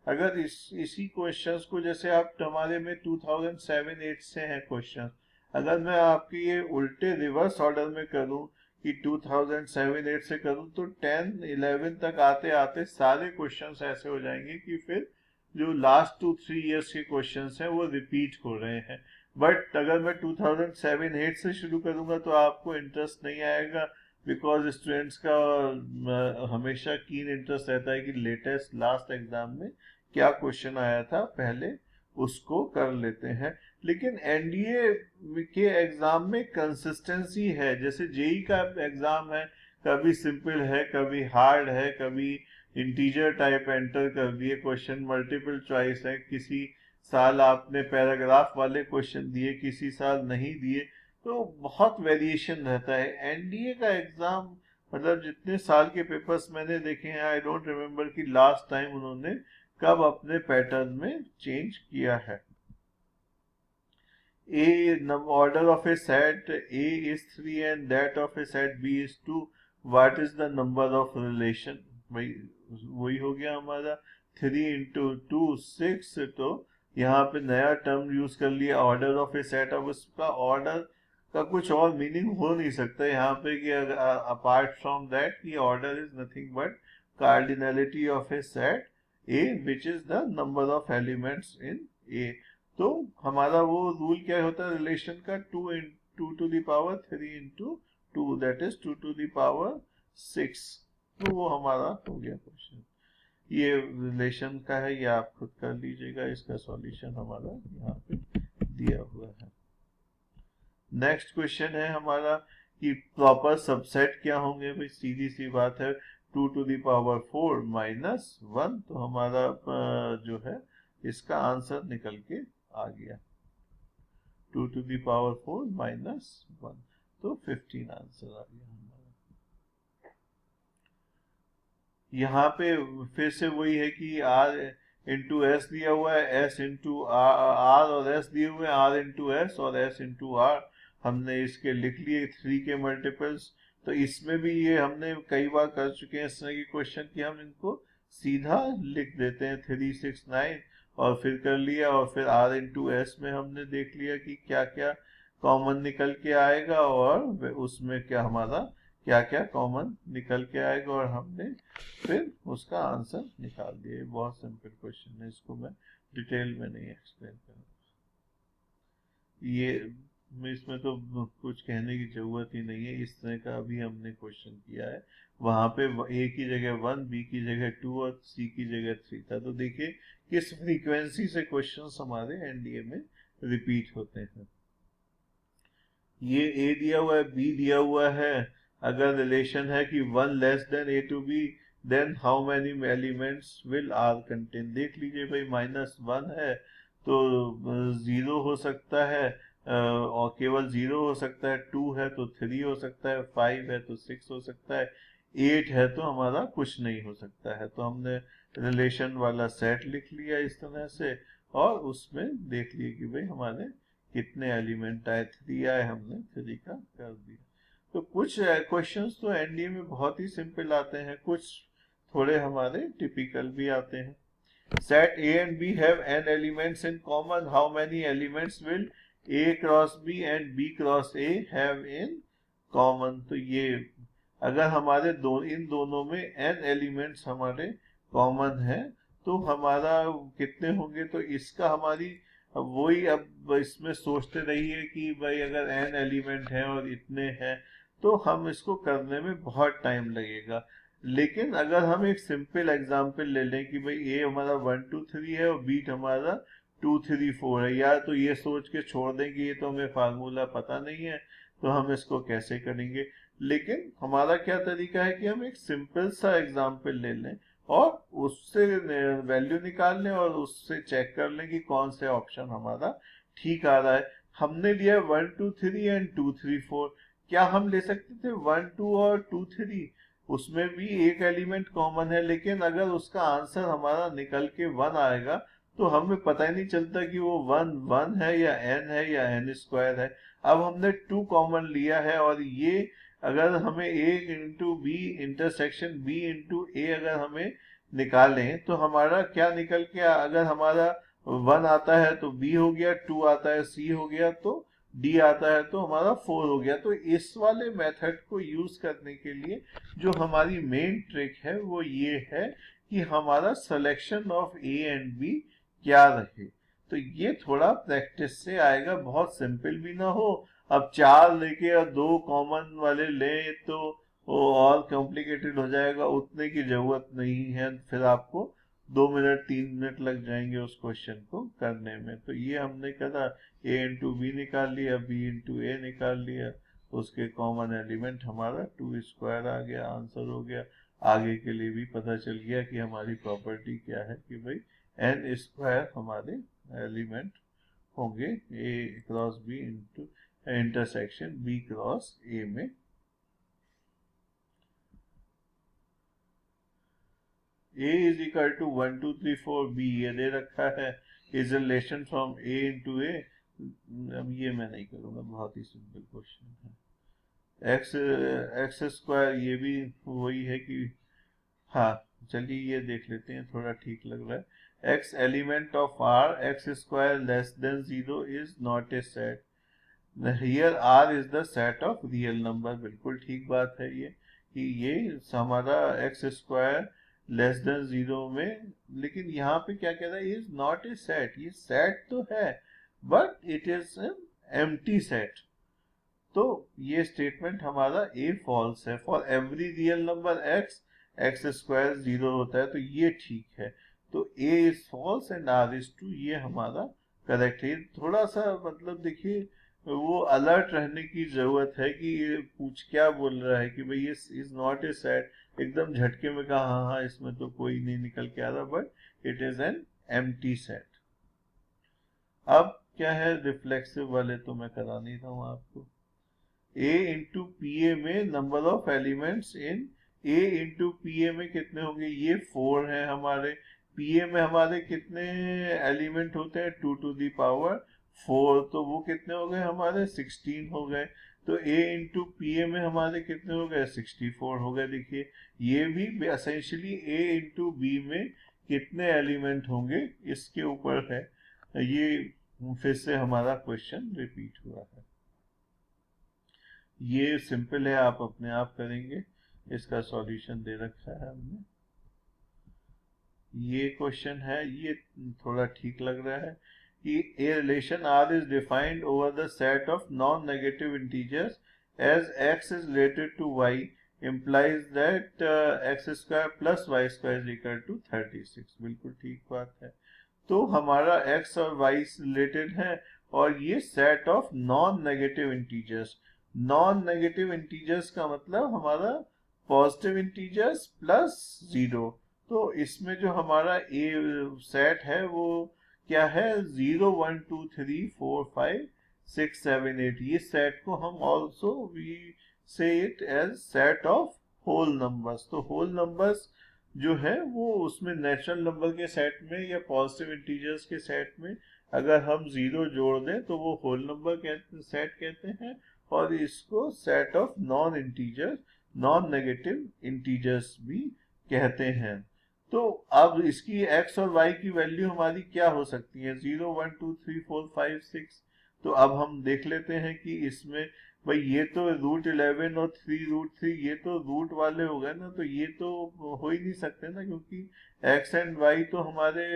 अगर इसी क्वेश्चंस को, जैसे आप हमारे में 2007-8 से हैं क्वेश्चन, अगर मैं आपके ये उल्टे रिवर्स ऑर्डर में करूं कि 2007-8 से करूं, तो 10-11 तक आते आते सारे क्वेश्चंस ऐसे हो जाएंगे कि फिर जो लास्ट 2-3 इयर्स के क्वेश्चंस हैं वो रिपीट हो रहे हैं। बट अगर मैं 2007-8 से शुरू करूंगा तो आपको इंटरेस्ट नहीं आएगा, बिकॉज स्टूडेंट्स का हमेशा कीन इंटरेस्ट रहता है कि लेटेस्ट लास्ट एग्जाम में क्या क्वेश्चन आया था, पहले उसको कर लेते हैं। लेकिन एनडीए के एग्जाम में कंसिस्टेंसी है, जैसे जेई का एग्जाम है, कभी सिंपल है, कभी हार्ड है, कभी इंटीजर टाइप एंटर कर दिए क्वेश्चन, मल्टीपल चॉइस है, किसी साल आपने पैराग्राफ वाले क्वेश्चन दिए, किसी साल नहीं दिए, तो बहुत वेरिएशन रहता है। एनडीए का एग्जाम मतलब जितने साल के पेपर्स मैंने देखे हैं, आई डोंट रिमेम्बर कि लास्ट टाइम उन्होंने कब अपने पैटर्न में चेंज किया है। Order of A set A is 3 and that of a set B is 2, what is the number of relation? भाई वही हो गया हमारा 3 into 2 6, तो यहाँ पे नया टर्म यूज कर लिया ऑर्डर ऑफ ए सेट। अब उसका ऑर्डर का कुछ और मीनिंग हो नहीं सकता यहाँ पे कि अपार्ट फ्रॉम दैट कि order is nothing but cardinality of A set A which is the number of elements in A। तो हमारा वो रूल क्या होता है रिलेशन का, 2 to the power 3 into 2, that is 2 to the power 6। तो वो हमारा हो गया क्वेश्चन, ये रिलेशन का है, ये आप खुद कर लीजिएगा, इसका सॉल्यूशन हमारा यहाँ पे दिया हुआ है। नेक्स्ट क्वेश्चन है हमारा कि प्रॉपर सबसेट क्या होंगे, भाई सीधी सी बात है, 2 to the power 4 minus 1, तो हमारा जो है इसका आंसर निकल के आ गया 2 to the power 4 minus 1, तो 15 आंसर आ गया हमारा। यहाँ पे फिर से वही है कि R इंटू एस दिया हुआ है, S इंटू आर और S दिए हुए हैं, R इंटू एस और S इंटू आर, हमने इसके लिख लिए 3 के मल्टीपल्स। तो इसमें भी ये हमने कई बार कर चुके हैं इस तरह की क्वेश्चन कि हम इनको सीधा लिख देते हैं 3 6 9 और फिर कर लिया, और फिर R इंटू एस में हमने देख लिया कि क्या क्या कॉमन निकल के आएगा और उसमें क्या हमारा क्या क्या कॉमन निकल के आएगा, और हमने फिर उसका आंसर निकाल दिया। बहुत सिंपल क्वेश्चन है, इसको मैं डिटेल में नहीं एक्सप्लेन करूँगा, ये इसमें तो कुछ कहने की जरूरत ही नहीं है, इस तरह का अभी हमने क्वेश्चन किया है। वहां पे A की जगह 1, B की जगह 2 और C की जगह 3 था। तो देखिए किस फ्रीक्वेंसी से क्वेश्चंस हमारे एनडीए में रिपीट होते हैं। ये A दिया हुआ है, B दिया हुआ है, अगर रिलेशन है कि 1 less than A to B, देन how many elements will R contain. देख लीजिए भाई, -1 है तो 0 हो सकता है, और केवल 0 हो सकता है, 2 है तो 3 हो सकता है, 5 है तो 6 हो सकता है, 8 है तो हमारा कुछ नहीं हो सकता है। तो हमने रिलेशन वाला सेट लिख लिया इस तरह से, और उसमें देख लिए कि भाई हमारे कितने एलिमेंट आए, 3 आए, हमने 3 का कर दिया। तो कुछ क्वेश्चंस तो एनडीए में बहुत ही सिंपल आते हैं, कुछ थोड़े हमारे टिपिकल भी आते हैं। set A and B have n elements in common, how many elements will A cross B and B cross A have in common? तो ये अगर हमारे इन दोनों में n एलिमेंट्स हमारे कॉमन है तो हमारा कितने होंगे? तो इसका हमारी वही अब इसमें सोचते रहिए कि भाई अगर n एलिमेंट है और इतने हैं तो हम इसको करने में बहुत टाइम लगेगा। लेकिन अगर हम एक सिंपल एग्जांपल ले लें कि भाई ए हमारा 1 2 3 है और बीट हमारा 2 3 4 है, या तो ये सोच के छोड़ दें कि ये तो हमें फार्मूला पता नहीं है तो हम इसको कैसे करेंगे। लेकिन हमारा क्या तरीका है कि हम एक सिंपल सा एग्जांपल ले लें और उससे वैल्यू निकाल लें और उससे चेक कर लें कि कौन से ऑप्शन हमारा ठीक आ रहा है। हमने लिया 1 2 3 एंड 2 3 4, क्या हम ले सकते थे 1 2 और 2 3? उसमें भी एक एलिमेंट कॉमन है, लेकिन अगर उसका आंसर हमारा निकल के 1 आएगा तो हमें पता ही नहीं चलता कि वो 1 1 है या n है या n स्क्वायर है। अब हमने 2 कॉमन लिया है और ये अगर हमें a into B intersection b into A अगर हमें निकालें तो हमारा क्या निकल के, अगर हमारा 1 आता है तो b हो गया, 2 आता है c हो गया, तो d आता है तो हमारा 4 हो गया। तो इस वाले मेथड को यूज करने के लिए जो हमारी मेन ट्रिक है वो ये है कि हमारा selection of A and B क्या रहे। तो ये थोड़ा प्रैक्टिस से आएगा, बहुत सिंपल भी ना हो। अब 4 लेके और 2 कॉमन वाले लें तो वो और कॉम्प्लिकेटेड हो जाएगा, उतने की जरूरत नहीं है, फिर आपको 2 मिनट 3 मिनट लग जाएंगे उस क्वेश्चन को करने में। तो ये हमने करा, a इंटू बी निकाल लिया, b इंटू ए निकाल लिया, उसके कॉमन एलिमेंट हमारा 2 स्क्वायर आ गया, आंसर हो गया। आगे के लिए भी पता चल गया कि हमारी प्रॉपर्टी क्या है कि भाई n स्क्वायर हमारे एलिमेंट होंगे a cross b into intersection b cross a में। a is equal to 1 2 3 4 b ये दे रखा है, is relation from a into A. अब ये मैं नहीं करूंगा, बहुत ही सिंपल क्वेश्चन है। एक्स स्क्वायर ये भी वही है कि, हाँ चलिए ये देख लेते हैं, थोड़ा ठीक लग रहा है। X element of R X square less than 0 is not a set, here R is the set of real number. बिल्कुल ठीक बात है ये कि ये हमारा एक्स स्क्वायर लेस देन 0 में, लेकिन यहाँ पे क्या कह रहा है, इज नॉट ए सेट। ये सेट तो है but it is an empty set. तो ये स्टेटमेंट हमारा ए फॉल्स है। For every real number X X square 0 होता है, तो ये ठीक है। तो A is false and R is true, ये हमारा करेक्ट है। थोड़ा सा मतलब देखिए वो अलर्ट रहने की जरूरत है कि ये पूछ क्या बोल रहा है कि भाई ये इज नॉट ए सेट, एकदम झटके में कहा हाँ हाँ इसमें तो कोई नहीं निकल के आ रहा, but it is an empty set. अब क्या है, रिफ्लेक्सिव वाले तो मैं करा नहीं रहा हूं आपको। a इंटू पी ए में number of elements in a into P A में कितने होंगे, ये 4 है हमारे। पी ए में हमारे कितने एलिमेंट होते हैं, 2 टू दी पावर 4, तो वो कितने हो गए हमारे 16 हो गए। तो a इंटू पी ए में हमारे कितने हो गए 64 हो गए। देखिए ये भी एसेंशियली a इंटू बी में कितने एलिमेंट होंगे इसके ऊपर है। ये फिर से हमारा क्वेश्चन रिपीट हुआ है। ये सिंपल है, आप अपने आप करेंगे, इसका सॉल्यूशन दे रखा है हमने। ये क्वेश्चन है, ये थोड़ा ठीक लग रहा है कि a relation R is defined over the set of non negative integers as X is related to Y implies that x square plus Y square is equal to 36। बिल्कुल ठीक बात है। तो हमारा x और y रिलेटेड है और ये set of non negative integers. Non negative integers का मतलब हमारा पॉजिटिव इंटीजर्स प्लस 0। तो इसमें जो हमारा ए सेट है वो क्या है, 0 1 2 3 4 5 6 7 8। ये सेट को हम also we say it as set of whole numbers. तो होल नंबर्स जो है वो उसमें नेचुरल नंबर के सेट में या पॉजिटिव इंटीजर्स के सेट में अगर हम 0 जोड़ दें तो वो होल नंबर सेट कहते हैं, और इसको set of non integers non negative integers भी कहते हैं। तो अब इसकी x और y की वैल्यू हमारी क्या हो सकती है, 0 1 2 3 4 5 6। तो अब हम देख लेते हैं कि इसमें भाई ये तो √11 और 3√3 ये तो रूट वाले हो गए ना, तो ये तो हो ही नहीं सकते ना, क्योंकि x एंड y तो हमारे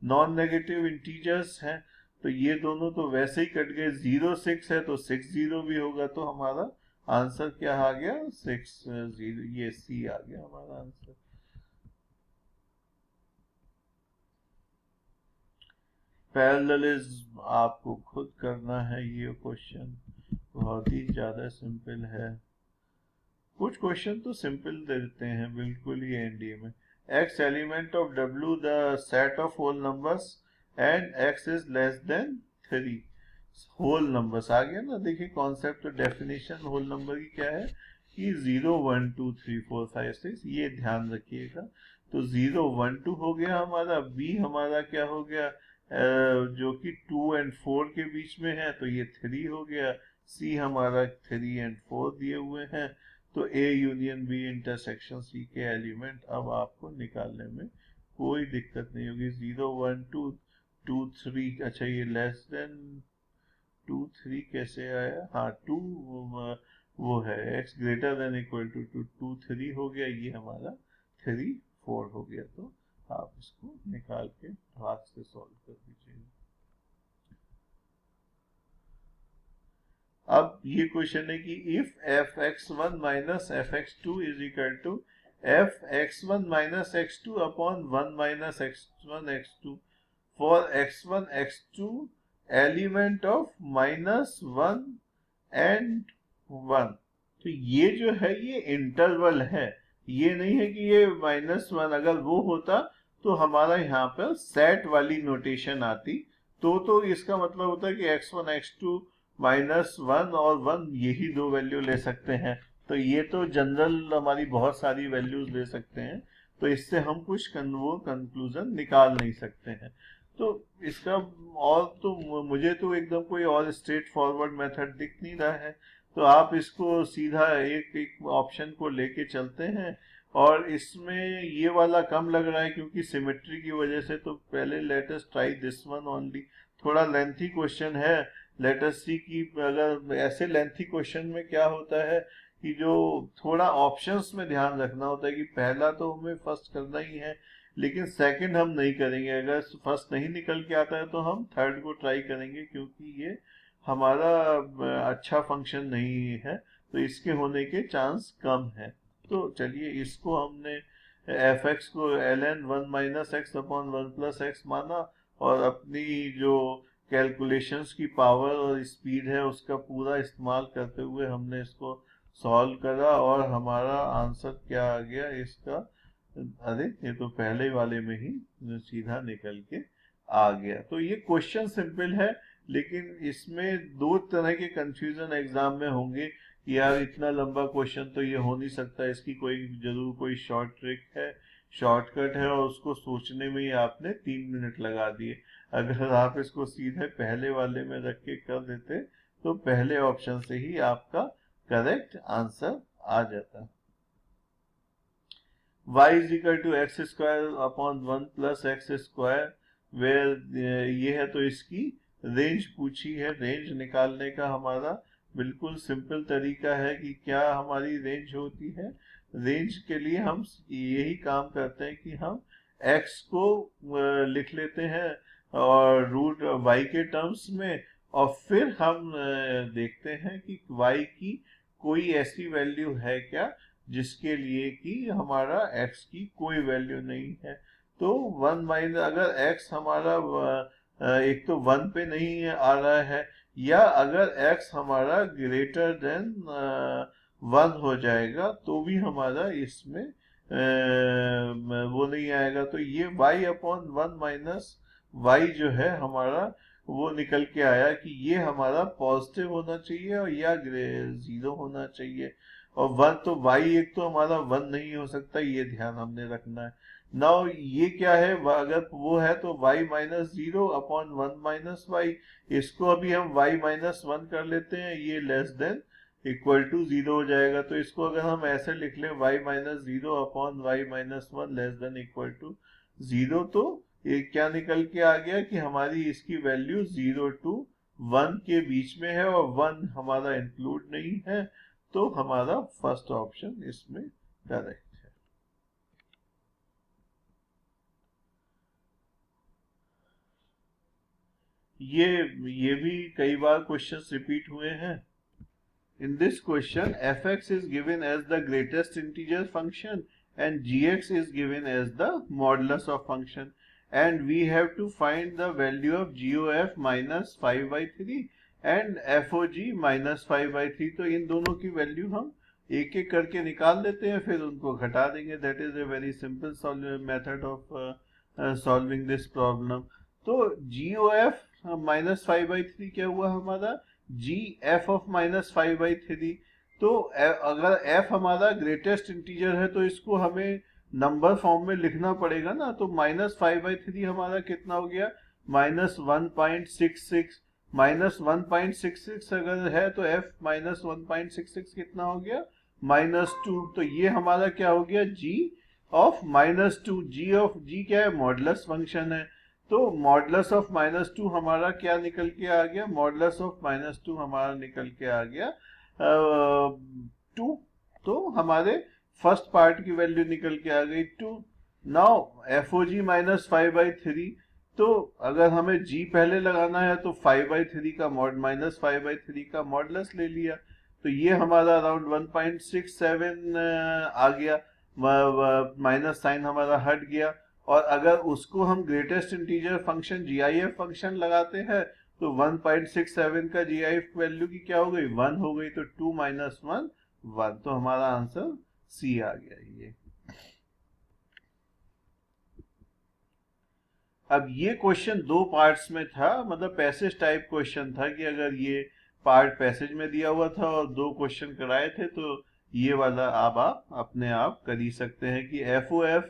नॉन नेगेटिव इंटीजर्स हैं। तो ये दोनों तो वैसे ही कट गए, 0 6 है तो 6 0 भी होगा, तो हमारा आंसर क्या आ गया, 6 0, ये सी आ गया हमारा आंसर। पैरेललिज्म आपको खुद करना है, ये क्वेश्चन बहुत ही ज्यादा सिंपल है। कुछ क्वेश्चन तो सिंपल देते हैं बिल्कुल ही एनडीए में। x element of w the set of whole numbers and x is less than 3। Whole numbers आ गया ना, देखिए कॉन्सेप्ट तो डेफिनेशन होल नंबर की क्या है कि 0 1 2 3 4 5 6, ये ध्यान रखिएगा। तो 0 1 2 हो गया हमारा, b हमारा क्या हो गया, जो कि 2 एंड 4 के बीच में है, तो ये 3 हो गया। c हमारा 3 एंड 4 दिए हुए हैं, तो A union B intersection C के एलिमेंट अब आपको निकालने में कोई दिक्कत नहीं होगी। 0 1 2 2 3, अच्छा ये लेस देन 2 3 कैसे आया, हाँ 2 वो है x greater than equal to 2 2 3 हो गया, ये हमारा 3 4 हो गया। तो आप इसको निकाल के हाथ से सॉल्व कर दीजिए। अब ये क्वेश्चन है कि if f(x1 minus f(x2) is equal to f(x1 minus x2 upon 1 minus x1 x2 for x1 x2 element of -1 and 1। तो ये जो है ये इंटरवल है, ये नहीं है कि ये -1, अगर वो होता तो हमारा यहाँ पर सेट वाली नोटेशन आती, तो इसका मतलब होता है कि x1 x2 -1 और 1 यही दो वैल्यू ले सकते हैं। तो ये तो जनरल हमारी बहुत सारी वैल्यूज ले सकते हैं, तो इससे हम कुछ वो कंक्लूजन निकाल नहीं सकते हैं। तो इसका और तो मुझे तो एकदम कोई और स्ट्रेट फॉरवर्ड मेथड दिख नहीं रहा है। तो आप इसको सीधा एक एक ऑप्शन को लेके चलते हैं, और इसमें ये वाला कम लग रहा है क्योंकि सिमेट्री की वजह से, तो पहले let us try this one only. थोड़ा लेंथी क्वेश्चन है, लेट अस सी की अगर ऐसे लेंथी क्वेश्चन में क्या होता है कि जो थोड़ा ऑप्शंस में ध्यान रखना होता है कि पहला तो हमें फर्स्ट करना ही है, लेकिन सेकंड हम नहीं करेंगे। अगर फर्स्ट नहीं निकल के आता है तो हम थर्ड को ट्राई करेंगे, क्योंकि ये हमारा अच्छा फंक्शन नहीं है, तो इसके होने के चांस कम है। तो चलिए इसको हमने f(x) को ln 1 minus x upon 1 plus x माना, और अपनी जो कैलकुलेशंस की पावर और स्पीड है उसका पूरा इस्तेमाल करते हुए हमने इसको सॉल्व करा, और हमारा आंसर क्या आ गया इसका, अरे ये तो पहले वाले में ही सीधा निकल के आ गया। तो ये क्वेश्चन सिंपल है, लेकिन इसमें दो तरह के कंफ्यूजन एग्जाम में होंगे कि यार इतना लंबा क्वेश्चन तो ये हो नहीं सकता, इसकी कोई जरूर कोई शॉर्ट ट्रिक है, शॉर्टकट है, और उसको सोचने में ही आपने 3 मिनट लगा दिए। अगर आप इसको सीधे पहले वाले में रख के कर देते तो पहले ऑप्शन से ही आपका करेक्ट आंसर आ जाता। y is equal to x square upon 1 plus X square, where ये है, तो इसकी रेंज पूछी है। रेंज निकालने का हमारा बिल्कुल सिंपल तरीका है कि क्या हमारी रेंज होती है। रेंज के लिए हम यही काम करते हैं कि हम x को लिख लेते हैं और रूट y के टर्म्स में, और फिर हम देखते हैं कि y की कोई ऐसी वैल्यू है क्या जिसके लिए कि हमारा x की कोई वैल्यू नहीं है। तो 1 माइनस, अगर x हमारा एक तो 1 पे नहीं आ रहा है, या अगर x हमारा ग्रेटर देन 1 हो जाएगा तो भी हमारा इसमें वो नहीं आएगा। तो ये y अपॉन 1 माइनस y जो है हमारा, वो निकल के आया कि ये हमारा पॉजिटिव होना चाहिए और या 0 होना चाहिए। और 1 तो y एक तो हमारा 1 नहीं हो सकता, ये ध्यान हमने रखना है। नाउ ये क्या है, अगर वो है तो y minus 0 upon 1 minus Y, इसको अभी हम y माइनस 1 कर लेते हैं, ये लेस देन इक्वल टू 0 हो जाएगा। तो इसको अगर हम ऐसे लिख लें y minus 0 upon y minus 1 less than equal to 0, तो ये क्या निकल के आ गया कि हमारी इसकी वैल्यू 0 टू 1 के बीच में है और 1 हमारा इंक्लूड नहीं है, तो हमारा फर्स्ट ऑप्शन इसमें करेक्ट है। ये भी कई बार क्वेश्चंस रिपीट हुए हैं। In this question, fx is given as the greatest integer function and gx is given as the modulus of function, and we have to find the value of gof minus 5/3 and fog minus 5/3। तो इन दोनों की value हम एक एक करके निकाल लेते हैं, फिर उनको घटा देंगे। That is a very simple method of solving this problem. तो gof minus 5/3 क्या हुआ हमारा? जी एफ ऑफ माइनस 5/3। तो अगर एफ हमारा ग्रेटेस्ट इंटीजर है तो इसको हमें नंबर फॉर्म में लिखना पड़ेगा ना। तो माइनस 5/3 हमारा कितना हो गया? -1.66। -1.66 अगर है तो एफ -1.66 कितना हो गया? -2। तो ये हमारा क्या हो गया? जी ऑफ -2। जी क्या है? मॉडुलस फंक्शन है। तो मॉडुलस ऑफ -2 हमारा क्या निकल के आ गया? मॉडुलस ऑफ -2 हमारा निकल के आ गया 2। तो हमारे फर्स्ट पार्ट की वैल्यू निकल के आ गई 2। Now FOG minus 5/3। तो अगर हमें g पहले लगाना है तो 5/3 का -5/3 का मॉडुलस ले लिया, तो ये हमारा अराउंड 1.67 आ गया। माइनस साइन हमारा हट गया। और अगर उसको हम greatest integer function GIF function लगाते हैं तो 1.67 का GIF वैल्यू की क्या हो गई? 1 हो गई। तो 2 माइनस 1 1। तो हमारा आंसर सी आ गया ये। अब ये क्वेश्चन दो पार्ट्स में था, मतलब पैसेज टाइप क्वेश्चन था कि अगर ये पार्ट पैसेज में दिया हुआ था और दो क्वेश्चन कराए थे तो ये वाला अब आप अपने आप कर ही सकते हैं कि FOF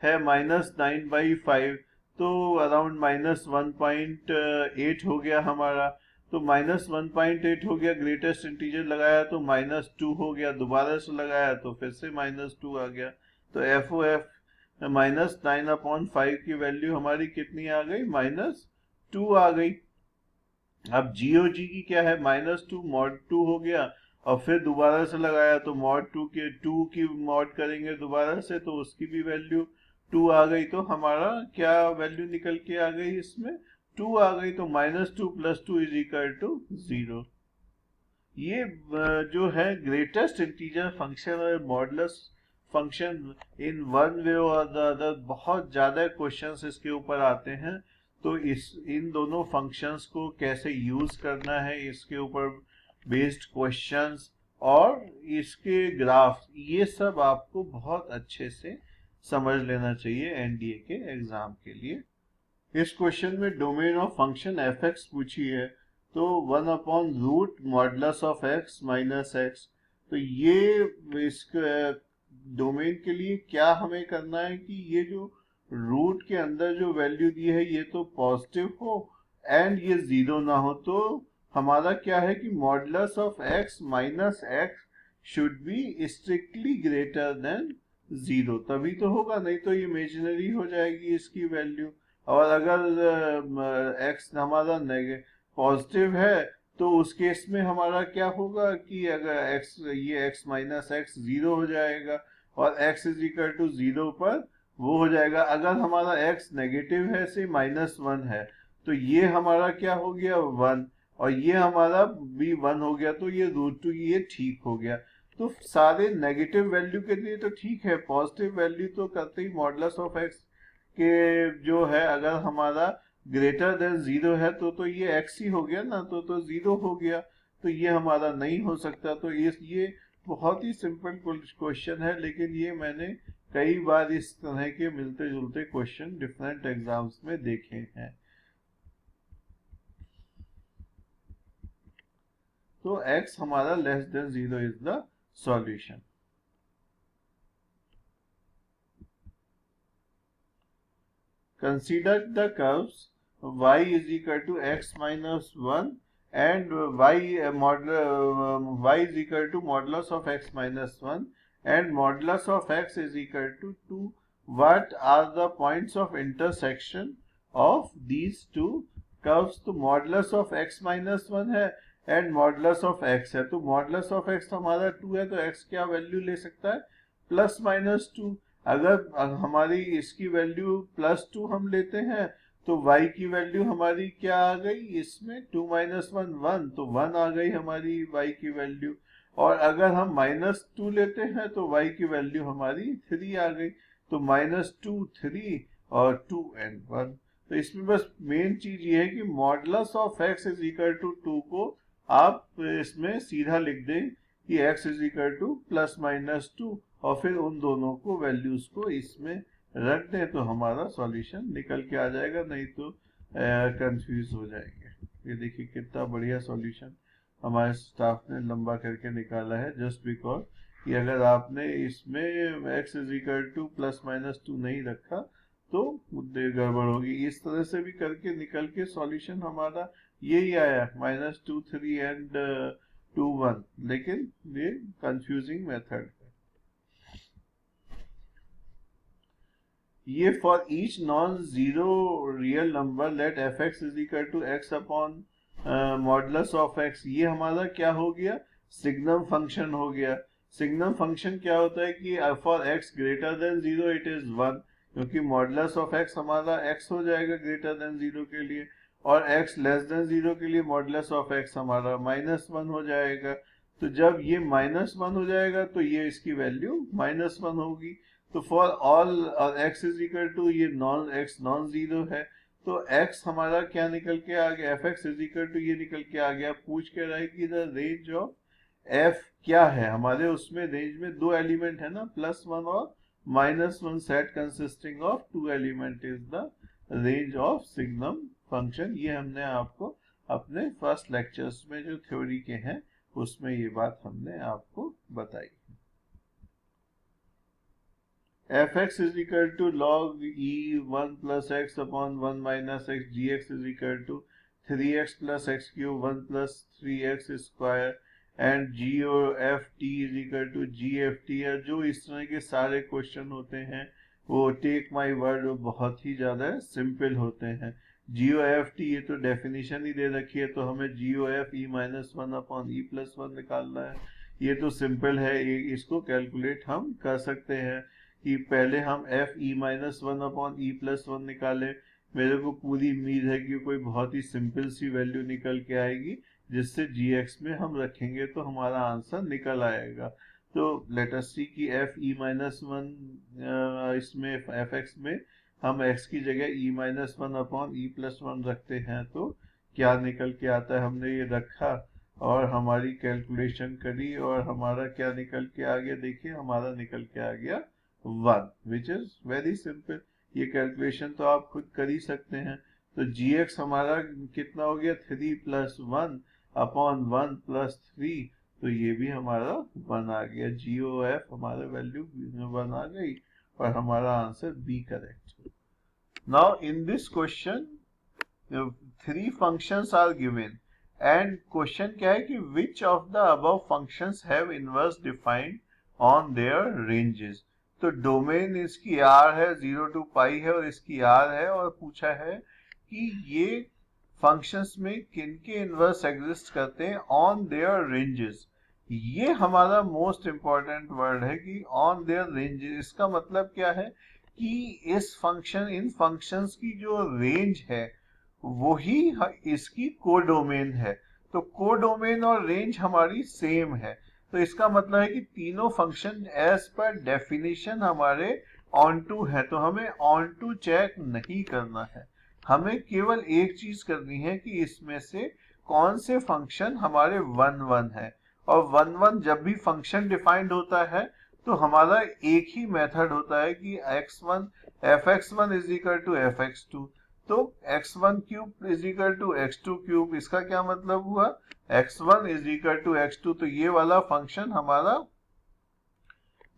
है -9/5, तो अराउंड -1.8 हो गया हमारा। तो -1.8 हो गया, ग्रेटेस्ट इंटीजर लगाया तो -2 हो गया, दोबारा से लगाया तो फिर से -2 आ गया। तो FOF -9/5 की वैल्यू हमारी कितनी आ गई? -2 आ गई। अब GOG की क्या है? -2 mod 2 हो गया और फिर दोबारा से लगाया तो mod 2 के 2 की mod करेंगे दोबारा से तो उसकी भी वैल्यू 2 आ गई। तो हमारा क्या वैल्यू निकल के आ गई? इसमें 2 आ गई। तो -2 + 2 = 0। ये जो है ग्रेटेस्ट इंटीजर फंक्शन और modulus function in one way और द अदर बहुत ज्यादा क्वेश्चंस इसके ऊपर आते हैं। तो इन दोनों फंक्शंस को कैसे यूज करना है, इसके ऊपर बेस्ड क्वेश्चंस और इसके ग्राफ, ये सब आपको बहुत अच्छे से समझ लेना चाहिए एनडीए के एग्जाम के लिए। इस क्वेश्चन में डोमेन ऑफ फंक्शन fx पूछी है, तो 1/रूट modulus of x minus x। तो ये इस डोमेन के लिए क्या हमें करना है कि ये जो रूट के अंदर जो वैल्यू दी है ये तो पॉजिटिव हो एंड ये 0 ना हो। तो हमारा क्या है कि modulus of x minus x should B strictly greater than 0, तभी तो होगा, नहीं तो ये इमेजिनरी हो जाएगी इसकी वैल्यू। और अगर x हमारा पॉजिटिव है तो उस केस में हमारा क्या होगा कि अगर x माइनस x 0 हो जाएगा और x इज इक्वल टू 0 पर वो हो जाएगा। अगर हमारा x नेगेटिव है से -1 है तो ये हमारा क्या हो गया? 1, और ये हमारा भी 1 हो गया। तो ये √2 ये ठीक हो गया। तो सारे नेगेटिव वैल्यू के लिए तो ठीक है, पॉजिटिव वैल्यू तो करते ही मॉडुलस ऑफ x के जो है अगर हमारा ग्रेटर देन 0 है तो ये x ही हो गया ना, तो 0 हो गया। तो ये हमारा नहीं हो सकता। तो ये बहुत ही सिंपल क्वेश्चन है, लेकिन ये मैंने कई बार इस तरह के मिलते जुलते क्वेश्चन डिफरेंट एग्जाम्स में देखे हैं। तो x हमारा less than 0 is the solution. Consider the curves y is equal to x minus 1 and y is equal to modulus of x minus 1 and modulus of x is equal to 2. What are the points of intersection of these two curves? तो modulus of x minus 1 है and modulus of x है, तो modulus of x हमारा 2 है, तो x क्या value ले सकता है? Plus minus 2। अगर हमारी इसकी वैल्यू प्लस 2 हम लेते हैं तो y की वैल्यू हमारी क्या आ गई इसमें? 2 माइनस 1 1, तो 1 आ गई हमारी y की वैल्यू। और अगर हम माइनस 2 लेते हैं तो y की वैल्यू हमारी 3 आ गई, तो माइनस 2 3 और 2 and 1। तो इसमें बस मेन चीज ये है कि modulus of x is equal to 2 को आप इसमें सीधा लिख दें कि x is equal to plus minus 2 और फिर उन दोनों को वैल्यूज को इसमें रख दें तो हमारा सॉल्यूशन निकल के आ जाएगा, नहीं तो कंफ्यूज हो जाएंगे। ये देखिए कितना बढ़िया सॉल्यूशन हमारे स्टाफ ने लंबा करके निकाला है, जस्ट बिकॉज कि अगर आपने इसमें x is equal to plus minus 2 नहीं रखा तो गड़बड़ होगी। इस तरह से भी करके निकल के सॉल्यूशन हमारा यही आया -2 3 एंड 2 1, लेकिन ये कंफ्यूजिंग मेथड है। ये for each non zero real number let F x is equal to X upon modulus of X, ये हमारा क्या हो गया? सिग्नम फंक्शन हो गया। सिग्नम फंक्शन क्या होता है कि for x greater than 0 it is 1, क्योंकि मॉडुलस ऑफ एक्स हमारा x हो जाएगा ग्रेटर देन 0 के लिए, और x लेस देन 0 के लिए मॉडुलस ऑफ x हमारा -1 हो जाएगा। तो जब ये -1 हो जाएगा तो ये इसकी वैल्यू -1 होगी। तो for all x is equal to ये x नॉन जीरो है, तो x हमारा क्या निकल के आ गया? fx इज इक्वल टू ये निकल के आ गया। पूछ के रहा है कि द रेंज ऑफ f क्या है? हमारे उसमें रेंज में दो एलिमेंट है ना, +1 और -1, set consisting of 2 element is the range of signum function. ये हमने आपको अपने फर्स्ट लेक्चर्स में जो थ्योरी के हैं उसमें ये बात हमने आपको बताई। fx is equal to log e 1 plus x upon 1 minus x, gx is equal to 3x plus x cube 1 plus 3x square and goft is equal to gft। या जो इस तरह के सारे क्वेश्चन होते हैं वो टेक माय वर्ड बहुत ही ज़्यादा सिंपल होते हैं। goft ये तो डेफिनेशन ही दे रखी है, तो हमें gof e minus 1 upon e plus 1 निकालना है। ये तो सिंपल है, इसको कैलकुलेट हम कर सकते हैं कि पहले हम f e minus 1 upon e plus 1 निकाले। मेरे को पूरी उम्मीद है कि कोई बहुत ही सिंपल सी वैल्यू निकल के आएगी जिससे gx में हम रखेंगे तो हमारा आंसर निकल आएगा। तो लेट अस सी कि f e माइनस 1 इसमें fx में हम x की जगह e minus 1 upon e plus 1 रखते हैं तो क्या निकल के आता है। हमने ये रखा और हमारी कैलकुलेशन करी और हमारा क्या निकल के आ गया? देखिए हमारा निकल के आ गया 1, विच इज वेरी सिंपल। ये कैलकुलेशन तो आप खुद कर ही सकते हैं। तो gx हमारा कितना हो गया? 3 प्लस 1 अपॉन 1 प्लस 3, तो ये भी हमारा 1 आ गया। gof हमारा वैल्यू 1 आ गई और हमारा answer B correct. Now in this question 3 functions are given and question क्या है कि which of the above functions have inverse defined on their ranges. तो डोमेन इसकी R है, 0 to पाई है और इसकी R है, और पूछा है कि ये फंक्शंस में किनके इनवर्स एग्जिस्ट करते हैं ऑन देयर रेंजेस। ये हमारा मोस्ट इंपॉर्टेंट वर्ड है कि ऑन देयर रेंजेस। इसका मतलब क्या है कि इन फंक्शंस की जो रेंज है वही इसकी कोडोमेन है। तो कोडोमेन और रेंज हमारी सेम है, तो इसका मतलब है कि तीनों फंक्शन एज पर डेफिनेशन हमारे ऑन टू है। तो हमें ऑन टू चेक नहीं करना है, हमें केवल एक चीज करनी है कि इसमें से कौन से फंक्शन हमारे 1 1 है। और 1 1 जब भी फंक्शन डिफाइंड होता है तो हमारा एक ही मेथड होता है कि x1 fx1 is equal to fx2, तो x1 cube is equal to x2 cube. इसका क्या मतलब हुआ? x1 is equal to x2, तो ये वाला फंक्शन हमारा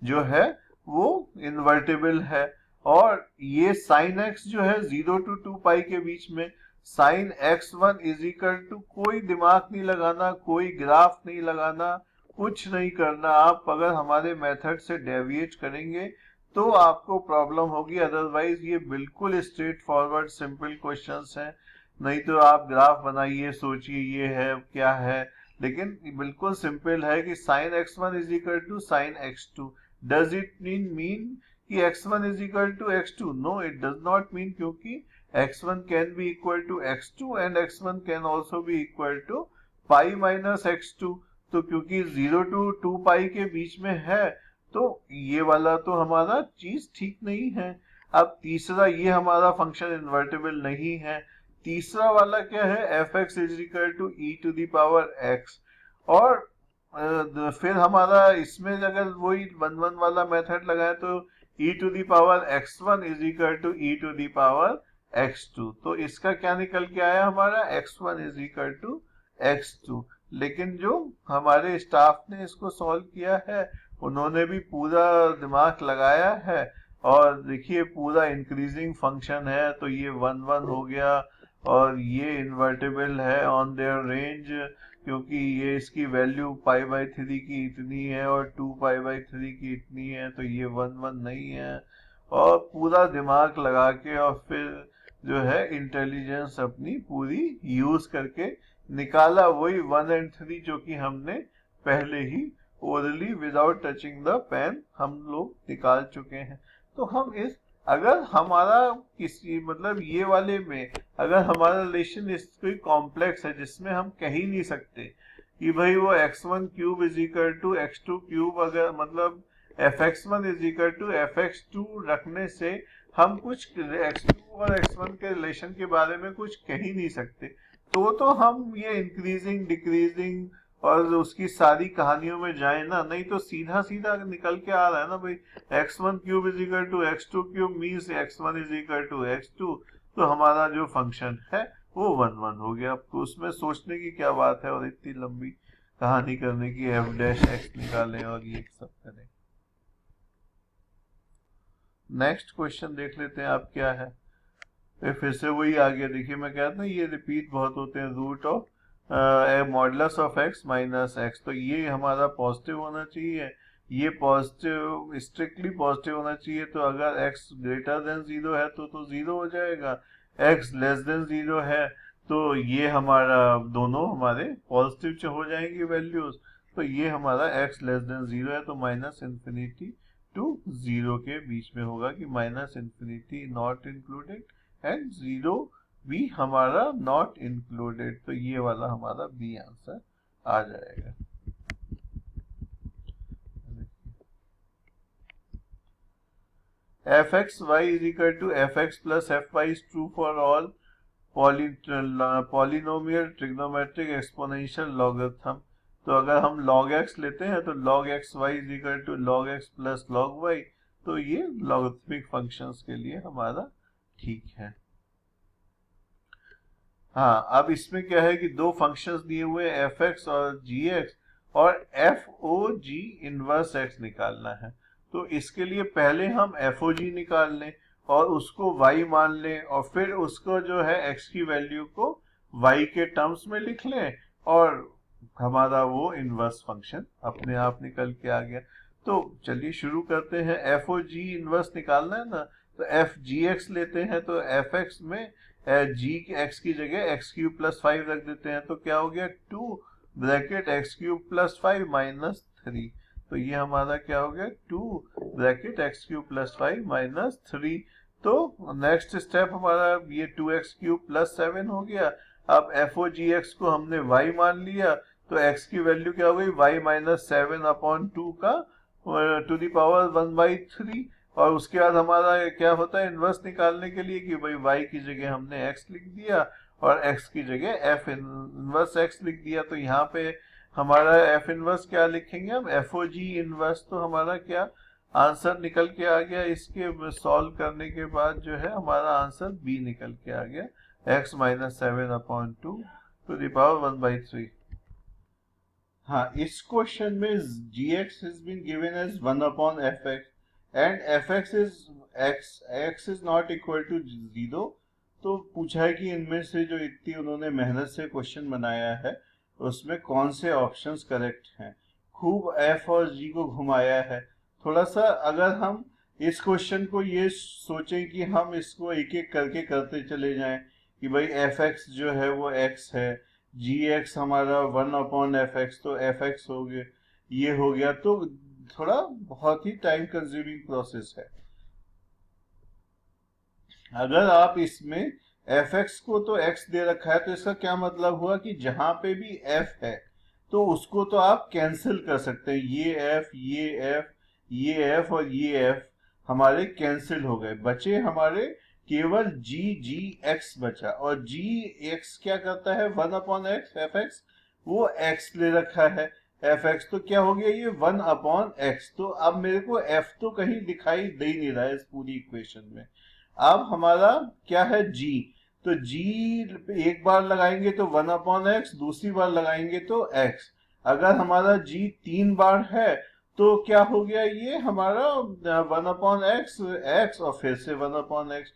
जो है वो इन्वर्टेबल है। और ये sin x जो है 0 to 2 पाई के बीच में, sign x1 is equal to, कोई दिमाग नहीं लगाना, कोई ग्राफ नहीं लगाना, कुछ नहीं करना। आप अगर हमारे मेथड से डेविएट करेंगे तो आपको प्रॉब्लम होगी, अदरवाइज ये बिल्कुल स्ट्रेट फॉरवर्ड सिंपल क्वेश्चंस हैं। नहीं तो आप ग्राफ बनाइए, सोचिए ये है क्या है, लेकिन बिल्कुल सिंपल है कि sine x1 is equal to sine x2। Does it mean कि x1 is equal to x2? No, it does not mean, क्योंकि x1 can be equal to x2 and x1 can also be equal to pi minus x2। तो क्योंकि 0 to 2 पाई के बीच में है, तो ये वाला तो हमारा चीज ठीक नहीं है। अब तीसरा, ये हमारा फंक्शन इन्वर्टेबल नहीं है। तीसरा वाला क्या है, fx is equal to e to the power x। और फिर हमारा इसमें अगर वही 1 1 वाला मेथड लगाए तो e to the power x1 is equal to e to the power x2। तो इसका क्या निकल के आया, हमारा x1 is equal to x2। लेकिन जो हमारे स्टाफ ने इसको सॉल्व किया है, उन्होंने भी पूरा दिमाग लगाया है। और देखिए पूरा इंक्रीजिंग फंक्शन है, तो ये 1 1 हो गया, और ये इन्वर्टेबल है ऑन देयर रेंज, क्योंकि ये इसकी वैल्यू पाई बाई 3 की इतनी है और 2 पाई बाई 3 की इतनी है, तो ये 1 1 नहीं है। और पूरा दिमाग लगा के और फिर जो है इंटेलिजेंस अपनी पूरी यूज करके निकाला वही 1 and 3 जो कि हमने पहले ही orally without touching the pen हम लोग निकाल चुके हैं। तो हम इस, अगर हमारा किसी मतलब ये वाले में अगर हमारा रिलेशन इस कोई कॉम्प्लेक्स है जिसमें हम कह ही नहीं सकते कि भाई वो x1 cube is equal to x2 cube, अगर मतलब fx1 is equal to fx2 रखने से हम कुछ x2 और x1 के रिलेशन के बारे में कुछ कह ही नहीं सकते, तो हम ये इंक्रीजिंग डिक्रीजिंग और उसकी सारी कहानियों में जाए ना, नहीं तो सीधा सीधा निकल के आ रहा है ना भाई, x1 cube is equal to x2 cube means x1 is equal to x2, तो हमारा जो फंक्शन है वो 1 1 हो गया। आपको उसमें सोचने की क्या बात है और इतनी लंबी कहानी करने की, f डैश x निकालें और ये सब करें। नेक्स्ट क्वेश्चन देख लेते हैं आप क्या है। फिर से वही आ गया, देखिए मैं कहता ना ये रिपीट बहुत होते हैं, root of modulus of X minus x. तो ये हमारा पॉजिटिव होना चाहिए, ये पॉजिटिव स्ट्रिक्टली पॉजिटिव होना चाहिए। तो अगर x ग्रेटर देन 0 है तो 0 हो जाएगा, x लेस देन 0 है तो ये हमारा दोनों हमारे पॉजिटिव हो जाएंगी वैल्यूज। तो ये हमारा x लेस देन 0 है, तो माइनस इन्फिनिटी टू 0 के बीच में होगा कि minus infinity not included and 0 भी हमारा नॉट इंक्लूडेड। तो ये वाला हमारा बी आंसर आ जाएगा। F X Y is equal to F x plus F Y is true for all polynomial trigonometric exponential logarithm. तो अगर हम log x लेते हैं तो log x y is equal to log x plus log y, तो ये logarithmic functions के लिए हमारा ठीक है। हाँ, अब इसमें क्या है कि दो फंक्शंस दिए हुए हैं f(x) और g(x) और f(o(g) इनवर्स x निकालना है। तो इसके लिए पहले हम f(o(g) निकाल लें और उसको y मान लें, और फिर उसको जो है x की वैल्यू को y के टर्म्स में लिख लें, और हमारा वो इनवर्स फंक्शन अपने आप निकल के आ गया। तो चलिए शुरू करते हैं। f(o(g) इनवर्स निकालना है ना, तो f(g(x) लेते हैं, तो f(x) में g x की जगह x क्यूब प्लस 5 रख देते हैं, तो क्या हो गया 2 ब्रैकेट x क्यूब प्लस 5 माइनस 3। तो ये हमारा क्या हो गया 2 ब्रैकेट x क्यूब प्लस 5 माइनस 3। तो नेक्स्ट स्टेप हमारा ये 2x क्यूब प्लस 7 हो गया। अब f(o(g(x) को हमने y मान लिया, तो x की वैल्यू क्या हो गई y माइनस 7 अपॉन 2 का टू द पावर 1/3। और उसके बाद हमारा क्या होता है इनवर्स निकालने के लिए कि भाई y की जगह हमने x लिख दिया और x की जगह f इनवर्स x लिख दिया। तो यहाँ पे हमारा f इनवर्स क्या लिखेंगे हम, f(o(g) इनवर्स। तो हमारा क्या आंसर निकल के आ गया, इसके सॉल्व करने के बाद जो है हमारा आंसर b निकल के आ गया, x minus 7 upon 2 to the power 1/3। हाँ, इस क्वेश्चन में gx has been given as 1 upon fx and fx is x is not equal to 0, तो पूछा है कि इनमें से जो इतनी उन्होंने मेहनत से क्वेश्चन बनाया है उसमें कौन से ऑप्शंस करेक्ट हैं। खूब एफ और जी को घुमाया है। थोड़ा सा अगर हम इस क्वेश्चन को ये सोचें कि हम इसको एक एक करके करते चले जाएं कि भाई एफ एक्स जो है वो एक्स है, जी एक्स हमारा 1/f(x), तो एफ एक्स हो गया, ये हो गया, तो थोड़ा बहुत ही टाइम कंज्यूमिंग प्रोसेस है। अगर आप इसमें एफ एक्स को तो एक्स दे रखा है तो इसका क्या मतलब हुआ कि जहां पे भी एफ है तो उसको तो आप कैंसिल कर सकते हैं। ये एफ, ये एफ, ये एफ और ये एफ हमारे कैंसिल हो गए, बचे हमारे केवल जी जी एक्स बचा। और जी एक्स क्या करता है 1/x, एफ एक्स वो एक्स ले रखा है, एफ एक्स तो क्या हो गया ये 1/x। तो अब मेरे को एफ तो कहीं दिखाई दे ही नहीं रहा है इस पूरी इक्वेशन में। अब हमारा क्या है जी, तो जी एक बार लगाएंगे तो 1/x, दूसरी बार लगाएंगे तो x। अगर हमारा जी 3 बार है तो क्या हो गया ये हमारा 1/x, x और फिर से 1/x।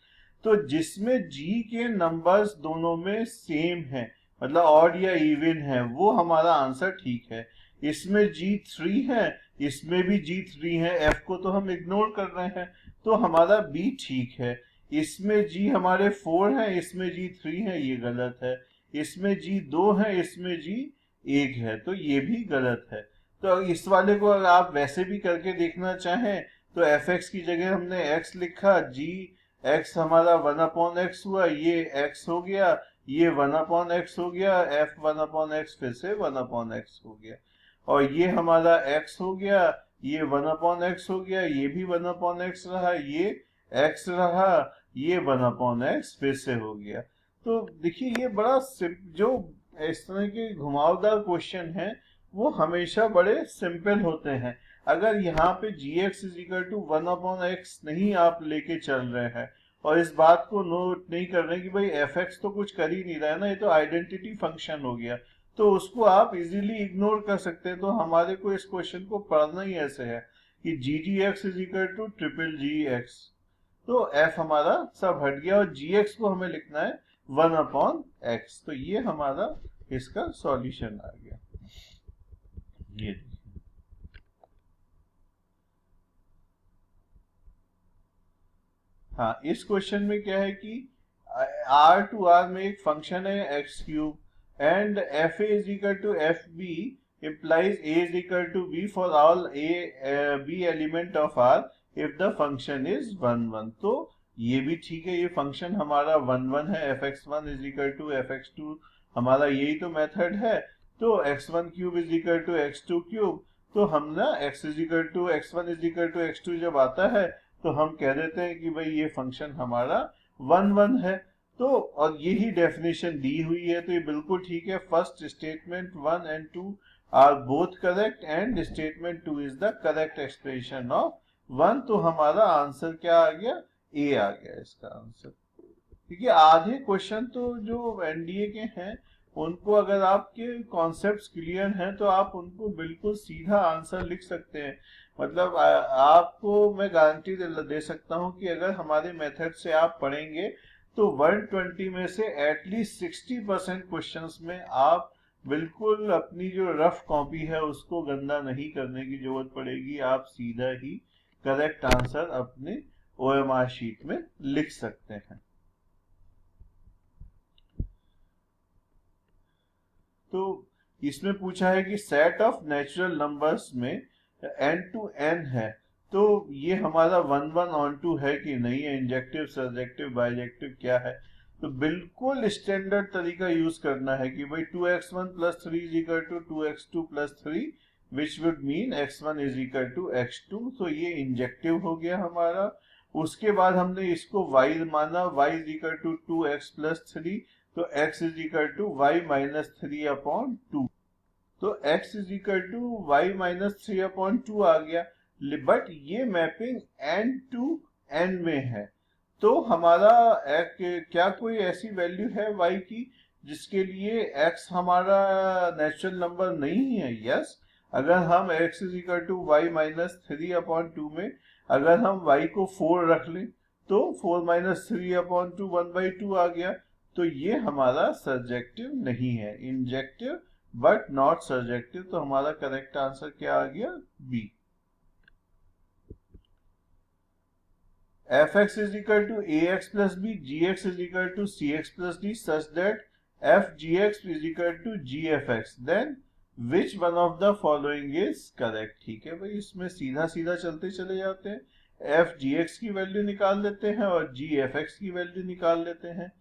तो जिसमें जी के नंबर्स दोनों में सेम है, मतलब ऑड या इवन है, वो हमारा आंसर ठीक है। इसमें G3 है, इसमें भी G3 है, F को तो हम इग्नोर कर रहे हैं, तो हमारा B ठीक है। इसमें G हमारे 4 है, इसमें G3 है, ये गलत है। इसमें G2 है, इसमें G1 है, तो ये भी गलत है। तो इस वाले को अगर आप वैसे भी करके देखना चाहें तो एफ एक्स की जगह हमने x लिखा, जी एक्स हमारा 1/x हुआ, ये x हो गया, ये 1/x हो गया, f 1/x फिर से 1/x हो गया, और ये हमारा x हो गया, ये 1/x हो गया, ये भी 1/x रहा, ये x रहा, ये 1/x फिर से हो गया। तो देखिए ये बड़ा जो इस तरह के घुमावदार क्वेश्चन है वो हमेशा बड़े सिंपल होते हैं। अगर यहाँ पे gx is equal to 1/x नहीं आप लेके चल रहे हैं और इस बात को नोट नहीं कर रहे कि भाई fx तो कुछ कर ही नहीं रहा है ना, ये तो आइडेंटिटी फंक्शन हो गया, तो उसको आप इजीली इग्नोर कर सकते हैं। तो हमारे को इस क्वेश्चन को पढ़ना ही ऐसे है कि ggx is equal to triple gx, तो f हमारा सब हट गया और gx को हमें लिखना है 1/x। तो ये हमारा इसका सॉल्यूशन आ गया। ये हाँ, इस क्वेश्चन में क्या है कि r टू r में एक फंक्शन है X cube and F A is equal to F B implies a is equal to b for all b element of r if the function is 1 1। तो ये भी ठीक है, ये फंक्शन हमारा 1 1 है, fx1 is equal to fx2, हमारा यही तो मेथड है। तो x1 cube is equal to x2 cube, तो हम ना x is equal to x1 is equal to x2 जब आता है तो हम कह देते हैं कि भाई ये फंक्शन हमारा 1 1 है। तो और यही डेफिनेशन दी हुई है, तो ये बिल्कुल ठीक है। First statement 1 and 2 are both correct and statement 2 is the correct expression of 1। तो हमारा आंसर क्या आ गया, ए आ गया इसका आंसर। देखिए आधे क्वेश्चन तो जो एनडीए के हैं उनको अगर आपके कॉन्सेप्ट्स क्लियर हैं तो आप उनको बिल्कुल सीधा आंसर लिख सकते हैं। मतलब आपको मैं गारंटी दे सकता हूं कि अगर हमारे मेथड से आप पढ़ेंगे तो 120 में से एटलीस्ट 60% क्वेश्चंस में आप बिल्कुल अपनी जो रफ कॉपी है उसको गंदा नहीं करने की जरूरत पड़ेगी, आप सीधा ही करेक्ट आंसर अपने ओएमआर शीट में लिख सकते हैं। तो इसमें पूछा है कि सेट ऑफ नेचुरल नंबर्स में n to n है, तो ये हमारा 1 1 on 2 है कि नहीं है, इंजेक्टिव सर्जेक्टिव बाइजेक्टिव क्या है। तो बिल्कुल स्टैंडर्ड तरीका यूज करना है कि भाई 2x1 plus 3 is equal to 2x2 plus 3 which would mean x1 is equal to x2। तो ये इंजेक्टिव हो गया हमारा। उसके बाद हमने इसको y माना, y is equal to 2x plus 3, तो x is equal to y minus 3/2, तो x is equal to y minus 3/2 आ गया। बट ये मैपिंग n टू n में है, तो हमारा क्या कोई ऐसी वैल्यू है y की जिसके लिए x हमारा नेचुरल नंबर नहीं है? यस, अगर हम x is equal to y minus 3/2 में अगर हम y को 4 रख लें तो 4 माइनस 3/2 1/2 आ गया। तो ये हमारा सर्जेक्टिव नहीं है, इंजेक्टिव बट नॉट सर्जेक्टिव। तो हमारा करेक्ट आंसर क्या आ गया? B. fx is equal to ax plus b, gx is equal to cx plus d such that f gx is equal to g fx, then which one of the following is correct? ठीक है भाई, इसमें सीधा सीधा चलते चले जाते हैं, f gx की वैल्यू निकाल लेते हैं और g fx की वैल्यू निकाल लेते हैं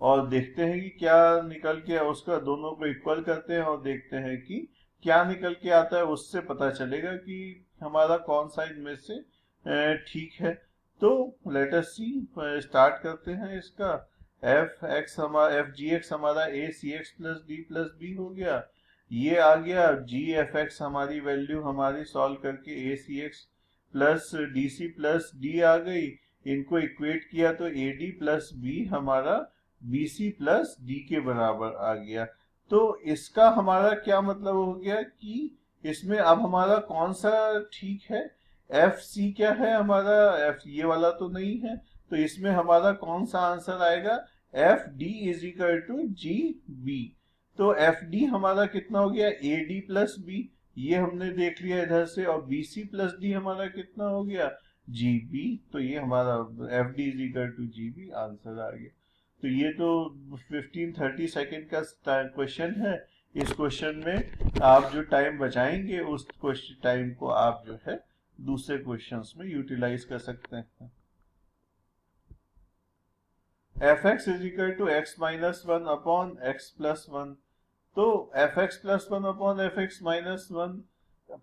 और देखते हैं कि क्या निकल के उसका, दोनों को इक्वल करते हैं और देखते हैं कि क्या निकल के आता है। उससे पता चलेगा कि हमारा कौन सा इनमें से ठीक है। तो लेट अस सी, स्टार्ट करते हैं इसका। एफ जी एक्स हमारा A C X plus D plus B हो गया, ये आ गया जी एफ एक्स हमारी वैल्यू हमारी सॉल्व करके A C X plus D C plus D आ गई। इनको इक्वेट किया तो ए डी प्लस बी हमारा बी सी प्लस डी के बराबर आ गया। तो इसका हमारा क्या मतलब हो गया कि इसमें अब हमारा कौन सा ठीक है? एफ सी क्या है हमारा? एफ ये वाला तो नहीं है, तो इसमें हमारा कौन सा आंसर आएगा? F D is equal to G B. तो एफ डी हमारा कितना हो गया? ए डी प्लस बी, ये हमने देख लिया इधर से, और बी सी प्लस डी हमारा कितना हो गया? G B. तो ये हमारा F D is equal to G B answer आ गया। तो ये तो 15-30 सेकेंड का क्वेश्चन है। इस क्वेश्चन में आप जो टाइम बचाएंगे उस क्वेश्चन टाइम को आप जो है दूसरे क्वेश्चंस में यूटिलाइज कर सकते हैं। F x is equal to X minus 1 upon X plus 1। तो F x plus 1 upon F X minus 1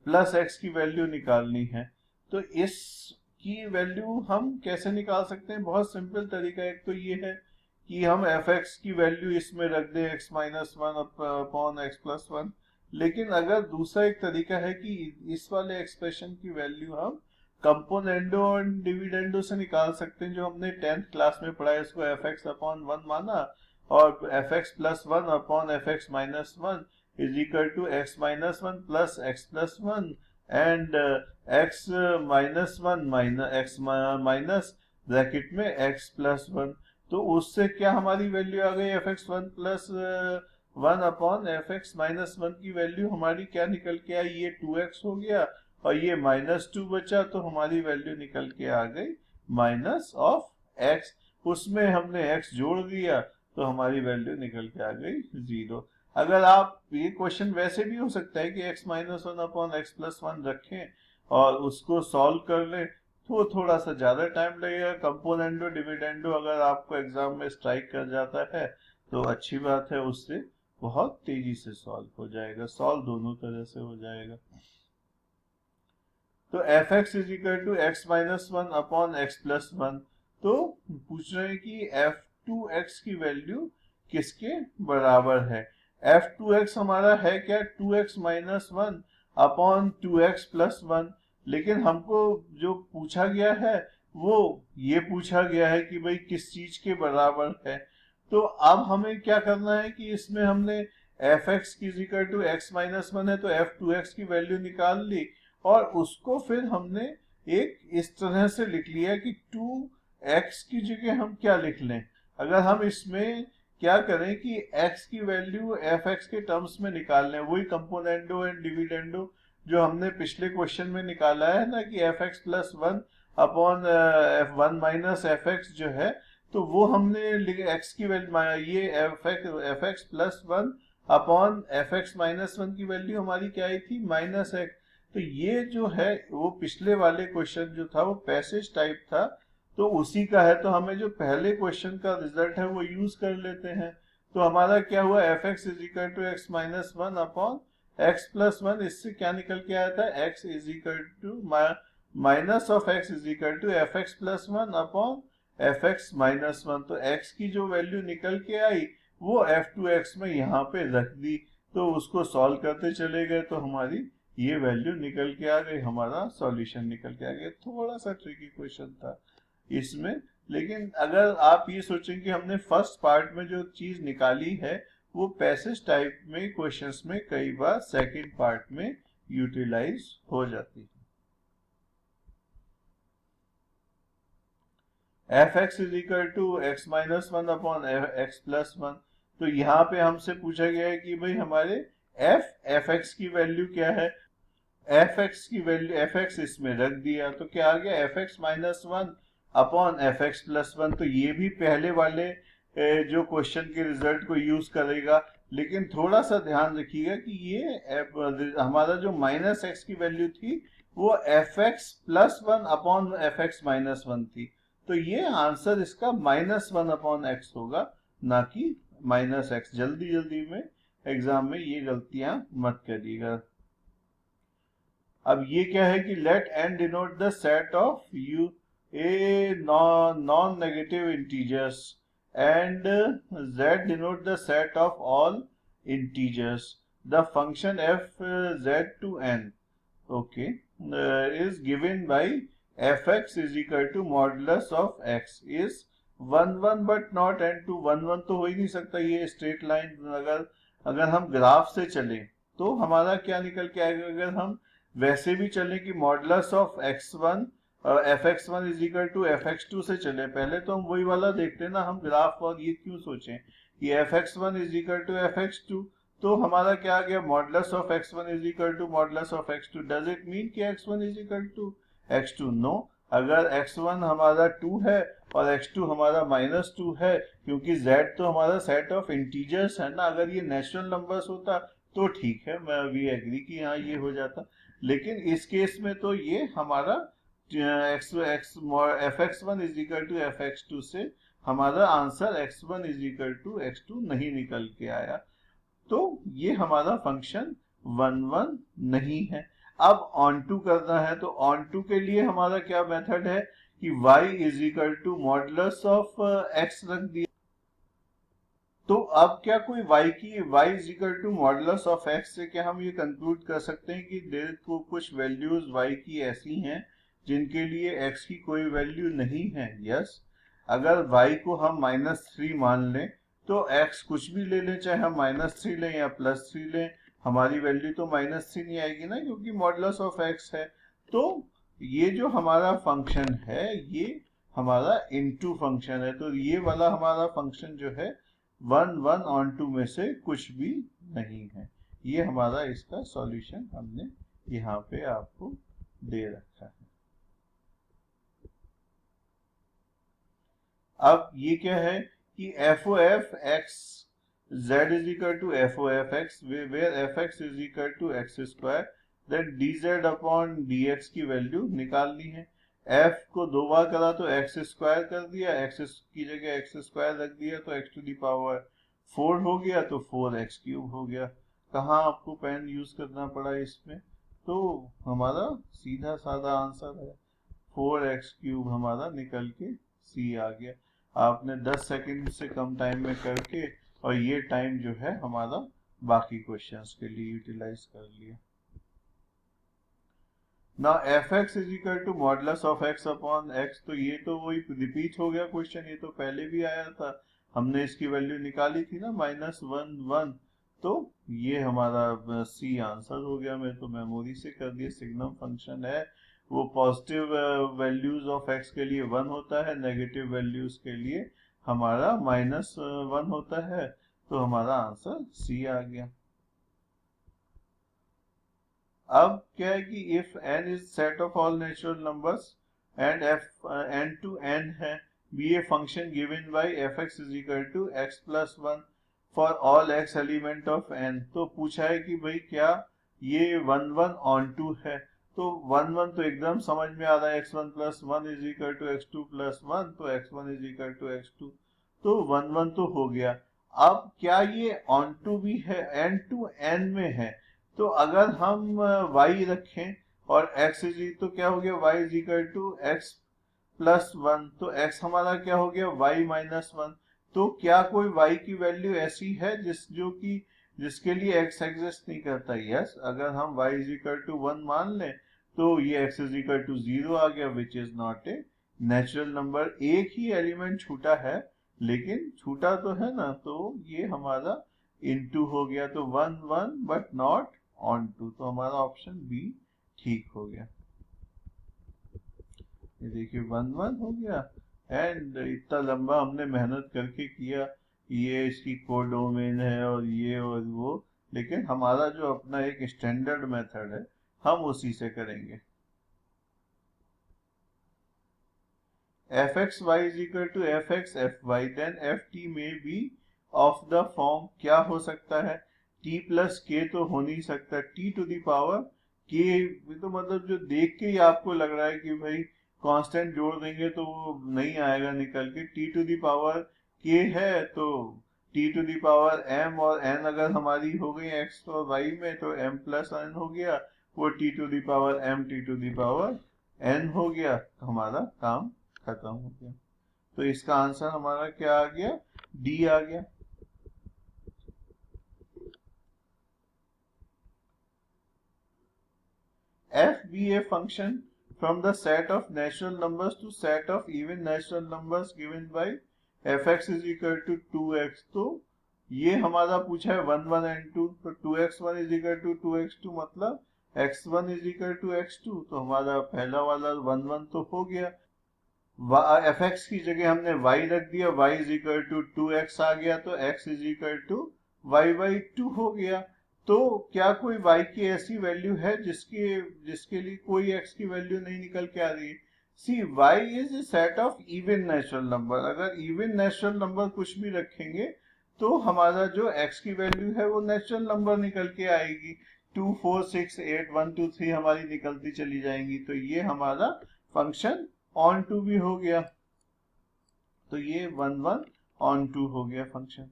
plus X की वैल्यू निकालनी है। तो इसकी वैल्यू हम कैसे निकाल सकते हैं? बहुत सिंपल तरीका एक तो ये है कि हम एफ एक्स की वैल्यू इसमें रख दें x minus 1 upon X plus 1। लेकिन अगर दूसरा एक तरीका है कि इस वाले एक्सप्रेशन की वैल्यू हम कंपोनेंडो और डिविडेंडो से निकाल सकते हैं, जो हमने 10th क्लास में पढ़ा है। इसको एफ एक्स अपॉन 1 माना और F x plus 1 upon F X minus 1 is equal to X minus 1 plus X plus 1 and X minus 1 minus X minus bracket में एक्स प्लस 1। तो उससे क्या हमारी वैल्यू आ गई? F X 1 plus 1 upon F X minus 1 की value हमारी क्या निकल के आई? ये 2x हो गया और ये -2 बचा, तो हमारी वैल्यू निकल के आ गई माइनस ऑफ x। उसमें हमने x जोड़ दिया तो हमारी वैल्यू निकल के आ गई 0। अगर आप, ये क्वेश्चन वैसे भी हो सकता है कि x minus 1 upon X plus 1 रखें और उसको सॉल्व कर लें, तो थोड़ा सा ज्यादा टाइम लगेगा। कंपोनेंडो डिविडेंडो अगर आपको एग्जाम में स्ट्राइक कर जाता है तो अच्छी बात है, उससे बहुत तेजी से सॉल्व हो जाएगा, सॉल्व दोनों तरह से हो जाएगा। तो F x is equal to X minus 1 upon X plus 1। तो पूछ रहे हैं कि एफ टू एक्स की वैल्यू किसके बराबर है? एफ टू एक्स हमारा है क्या? 2x minus 1 upon 2x plus 1। लेकिन हमको जो पूछा गया है वो ये पूछा गया है कि भाई किस चीज के बराबर है। तो अब हमें क्या करना है कि इसमें हमने एफ एक्स की इक्वल टू एक्स माइनस 1 है तो एफ टू एक्स की वैल्यू निकाल ली और उसको फिर हमने एक इस तरह से लिख लिया कि 2x की जगह हम क्या लिख लें। अगर हम इसमें क्या करें कि x की वैल्यू एफ एक्स के टर्म्स में निकाल लें, वही कंपोनेंडो एंड डिविडेंडो जो हमने पिछले क्वेश्चन में निकाला है ना, कि F x plus 1 upon F 1 minus F x जो है, तो वो हमने x की वैल्यू, ये F x plus 1 upon F X minus 1 की वैल्यू हमारी क्या आई थी? Minus x. तो ये जो है वो पिछले वाले क्वेश्चन जो था वो पैसेज टाइप था, तो उसी का है। तो हमें जो पहले क्वेश्चन का रिजल्ट है वो यूज कर लेते हैं। तो हमारा क्या हुआ? F x is equal to X minus 1 upon X plus 1। इससे क्या निकल के आया था? X is equal to minus of X is equal to F x plus 1 upon F X minus 1। तो x की जो वैल्यू निकल के आई वो एफ टू एक्स में यहाँ पे रख दी, तो उसको सॉल्व करते चले गए तो हमारी ये वैल्यू निकल के आ गई, हमारा सॉल्यूशन निकल के आ गया। थोड़ा सा ट्रिकी क्वेश्चन था इसमें, लेकिन अगर आप ये सोचें कि हमने फर्स्ट पार्ट में जो चीज निकाली है वो पैसेज टाइप में क्वेश्चंस में कई बार सेकंड पार्ट में यूटिलाइज हो जाती है। F x is equal to X minus one upon X plus one. तो यहाँ पे हमसे पूछा गया है कि भाई हमारे एफ एक्स की वैल्यू क्या है। एफ एक्स की वैल्यू एफ एक्स इसमें रख दिया तो क्या आ गया F X minus one upon F x plus one. तो ये भी पहले वाले जो क्वेश्चन के रिजल्ट को यूज करेगा, लेकिन थोड़ा सा ध्यान रखिएगा कि ये हमारा जो माइनस एक्स की वैल्यू थी वो F x plus one upon F X minus one थी। तो ये आंसर इसका माइनस वन अपॉन एक्स होगा, ना कि माइनस एक्स। जल्दी जल्दी में एग्जाम में ये गलतियां मत करिएगा। अब ये क्या है कि let N denote the set of you a non negative integers and z denote the set of all integers. The function F Z to N okay is given by fx is equal to modulus of x is 1 but not n2। 1 तो हो ही नहीं सकता, ये straight line अगर हम graph से चले तो हमारा क्या निकल के आएगा। अगर हम वैसे भी चले कि modulus of x1 F X one is equal to F X two से चले, पहले तो हम वही वाला देखते ना, हम ग्राफ और ये क्यों सोचें कि F X one is equal to F X two. तो हमारा क्या आ गया modulus of x1 is equal to modulus of x2। Does it mean कि x1 is equal to x2? No. अगर x1 हमारा 2 है और x2 हमारा माइनस 2 है, क्योंकि z तो हमारा सेट ऑफ इंटीजर्स है ना। अगर ये नेचुरल नंबर्स होता तो ठीक है, मैं वी एग्री कि हाँ ये हो जाता, लेकिन इस केस में तो ये हमारा F X one is equal to F X two से हमारा answer x1 is equal to x2 नहीं निकल के आया। तो ये हमारा फंक्शन 1 नहीं है। अब ऑन टू करना है, तो ऑन टू के लिए हमारा क्या मेथड है कि y is equal to modulus of x रख दिया। तो अब क्या कोई y is equal to modulus of x से क्या हम ये कंक्लूड कर सकते हैं कि देर को कुछ वैल्यूज y की ऐसी हैं जिनके लिए x की कोई वैल्यू नहीं है? यस। अगर y को हम -3 मान लें तो x कुछ भी ले लें, चाहे हम -3 लें या +3 लें, हमारी वैल्यू तो -3 नहीं आएगी ना, क्योंकि मॉडुलस ऑफ x है। तो ये जो हमारा फंक्शन है ये हमारा इनटू फंक्शन है। तो ये वाला हमारा फंक्शन जो है 1 ऑन टू में से कुछ भी नहीं है। ये हमारा इसका सॉल्यूशन हमने यहाँ पे आपको दे रखा है। अब ये क्या है कि f o f x z is equal to f o f x where f x is equal to x square, that d z upon d x की वैल्यू निकालनी है। एफ को 2 बार करा तो एक्स स्क्वायर कर दिया, एक्स की जगह एक्स स्क्वायर रख दिया तो एक्स टू दी पावर 4 हो गया, तो 4x क्यूब हो गया। कहाँ आपको पेन यूज करना पड़ा इसमें? तो हमारा सीधा साधा आंसर है 4x क्यूब हमारा निकल के सी आ गया। आपने 10 सेकंड से कम टाइम में करके और ये टाइम जो है हमारा बाकी क्वेश्चंस के लिए यूटिलाइज कर लिया। ना f x is equal to modulus of x upon x, तो ये तो वही रिपीट हो गया क्वेश्चन, ये तो पहले भी आया था, हमने इसकी वैल्यू निकाली थी ना -1 तो ये हमारा सी आंसर हो गया। मैं तो मेमोरी से कर दिया। सिग्नम फंक्शन है वो पॉजिटिव वैल्यूज ऑफ एक्स के लिए 1 होता है, नेगेटिव वैल्यूज के लिए हमारा -1 होता है। तो हमारा आंसर सी आ गया। अब क्या है कि if n is set of all natural numbers and f n to n है, be a function given by f x is equal to x plus 1 for all x element of n। तो पूछा है कि भाई क्या ये 1 on to है? तो 1 तो एकदम समझ में आ रहा है, x1 plus 1 is equal to x2 plus 1, तो x1 is equal to x2, तो 1 तो हो गया। अब क्या ये ऑन टू भी है? n टू n में है, तो अगर हम y रखें और x तो क्या हो गया y is equal to x plus 1, तो x हमारा क्या हो गया y माइनस 1। तो क्या कोई y की वैल्यू ऐसी है जिसके लिए x एग्जिस्ट नहीं करता? यस। अगर हम y इज इक्वल टू 1 मान लें तो ये x इज इक्वल टू 0 आ गया, विच is not a natural number. एक ही एलिमेंट छूटा है, लेकिन छूटा तो है ना, तो ये हमारा इनटू हो गया। तो 1 बट नॉट ऑन टू, तो हमारा ऑप्शन बी ठीक हो गया। ये देखिए 1 हो गया एंड इतना लंबा हमने मेहनत करके किया, ये इसकी कोडोमेन है और ये और वो, लेकिन हमारा जो अपना एक स्टैंडर्ड मेथड है हम उसी से करेंगे। fxy is equal to fx fy, then ft may be of the form, क्या हो सकता है, t प्लस k तो हो नहीं सकता, t to the power k, तो मतलब जो देख के ही आपको लग रहा है कि भाई कांस्टेंट जोड़ देंगे तो वो नहीं आएगा निकल के, t to the power k है तो t to the power m, और n अगर हमारी हो गई x और y में तो m प्लस n हो गया, वो t to the power m t to the power n हो गया, हमारा काम खत्म हो गया। तो इसका आंसर हमारा क्या आ गया, डी आ गया। f be a function from the set of natural numbers to set of even natural numbers given by fx is equal to 2x, तो ये हमारा पूछा है 1 1 and 2, तो 2x1 is equal to 2x2 मतलब x1 is equal to x2, तो हमारा पहला वाला 1 1 तो हो गया, fx की जगह हमने y रख दिया, y is equal to 2x आ गया, तो x is equal to y/2 हो गया। तो क्या कोई y की ऐसी वैल्यू है जिसके लिए कोई x की वैल्यू नहीं निकल के आ रही है? सी y is a set of even natural number, अगर इवन नेचुरल नंबर कुछ भी रखेंगे तो हमारा जो x की वैल्यू है वो नेचुरल नंबर निकल के आएगी, 2 4 6 8 1 2 3 हमारी निकलती चली जाएंगी, तो ये हमारा फंक्शन ऑन टू भी हो गया, तो ये 1 1 ऑन टू हो गया फंक्शन।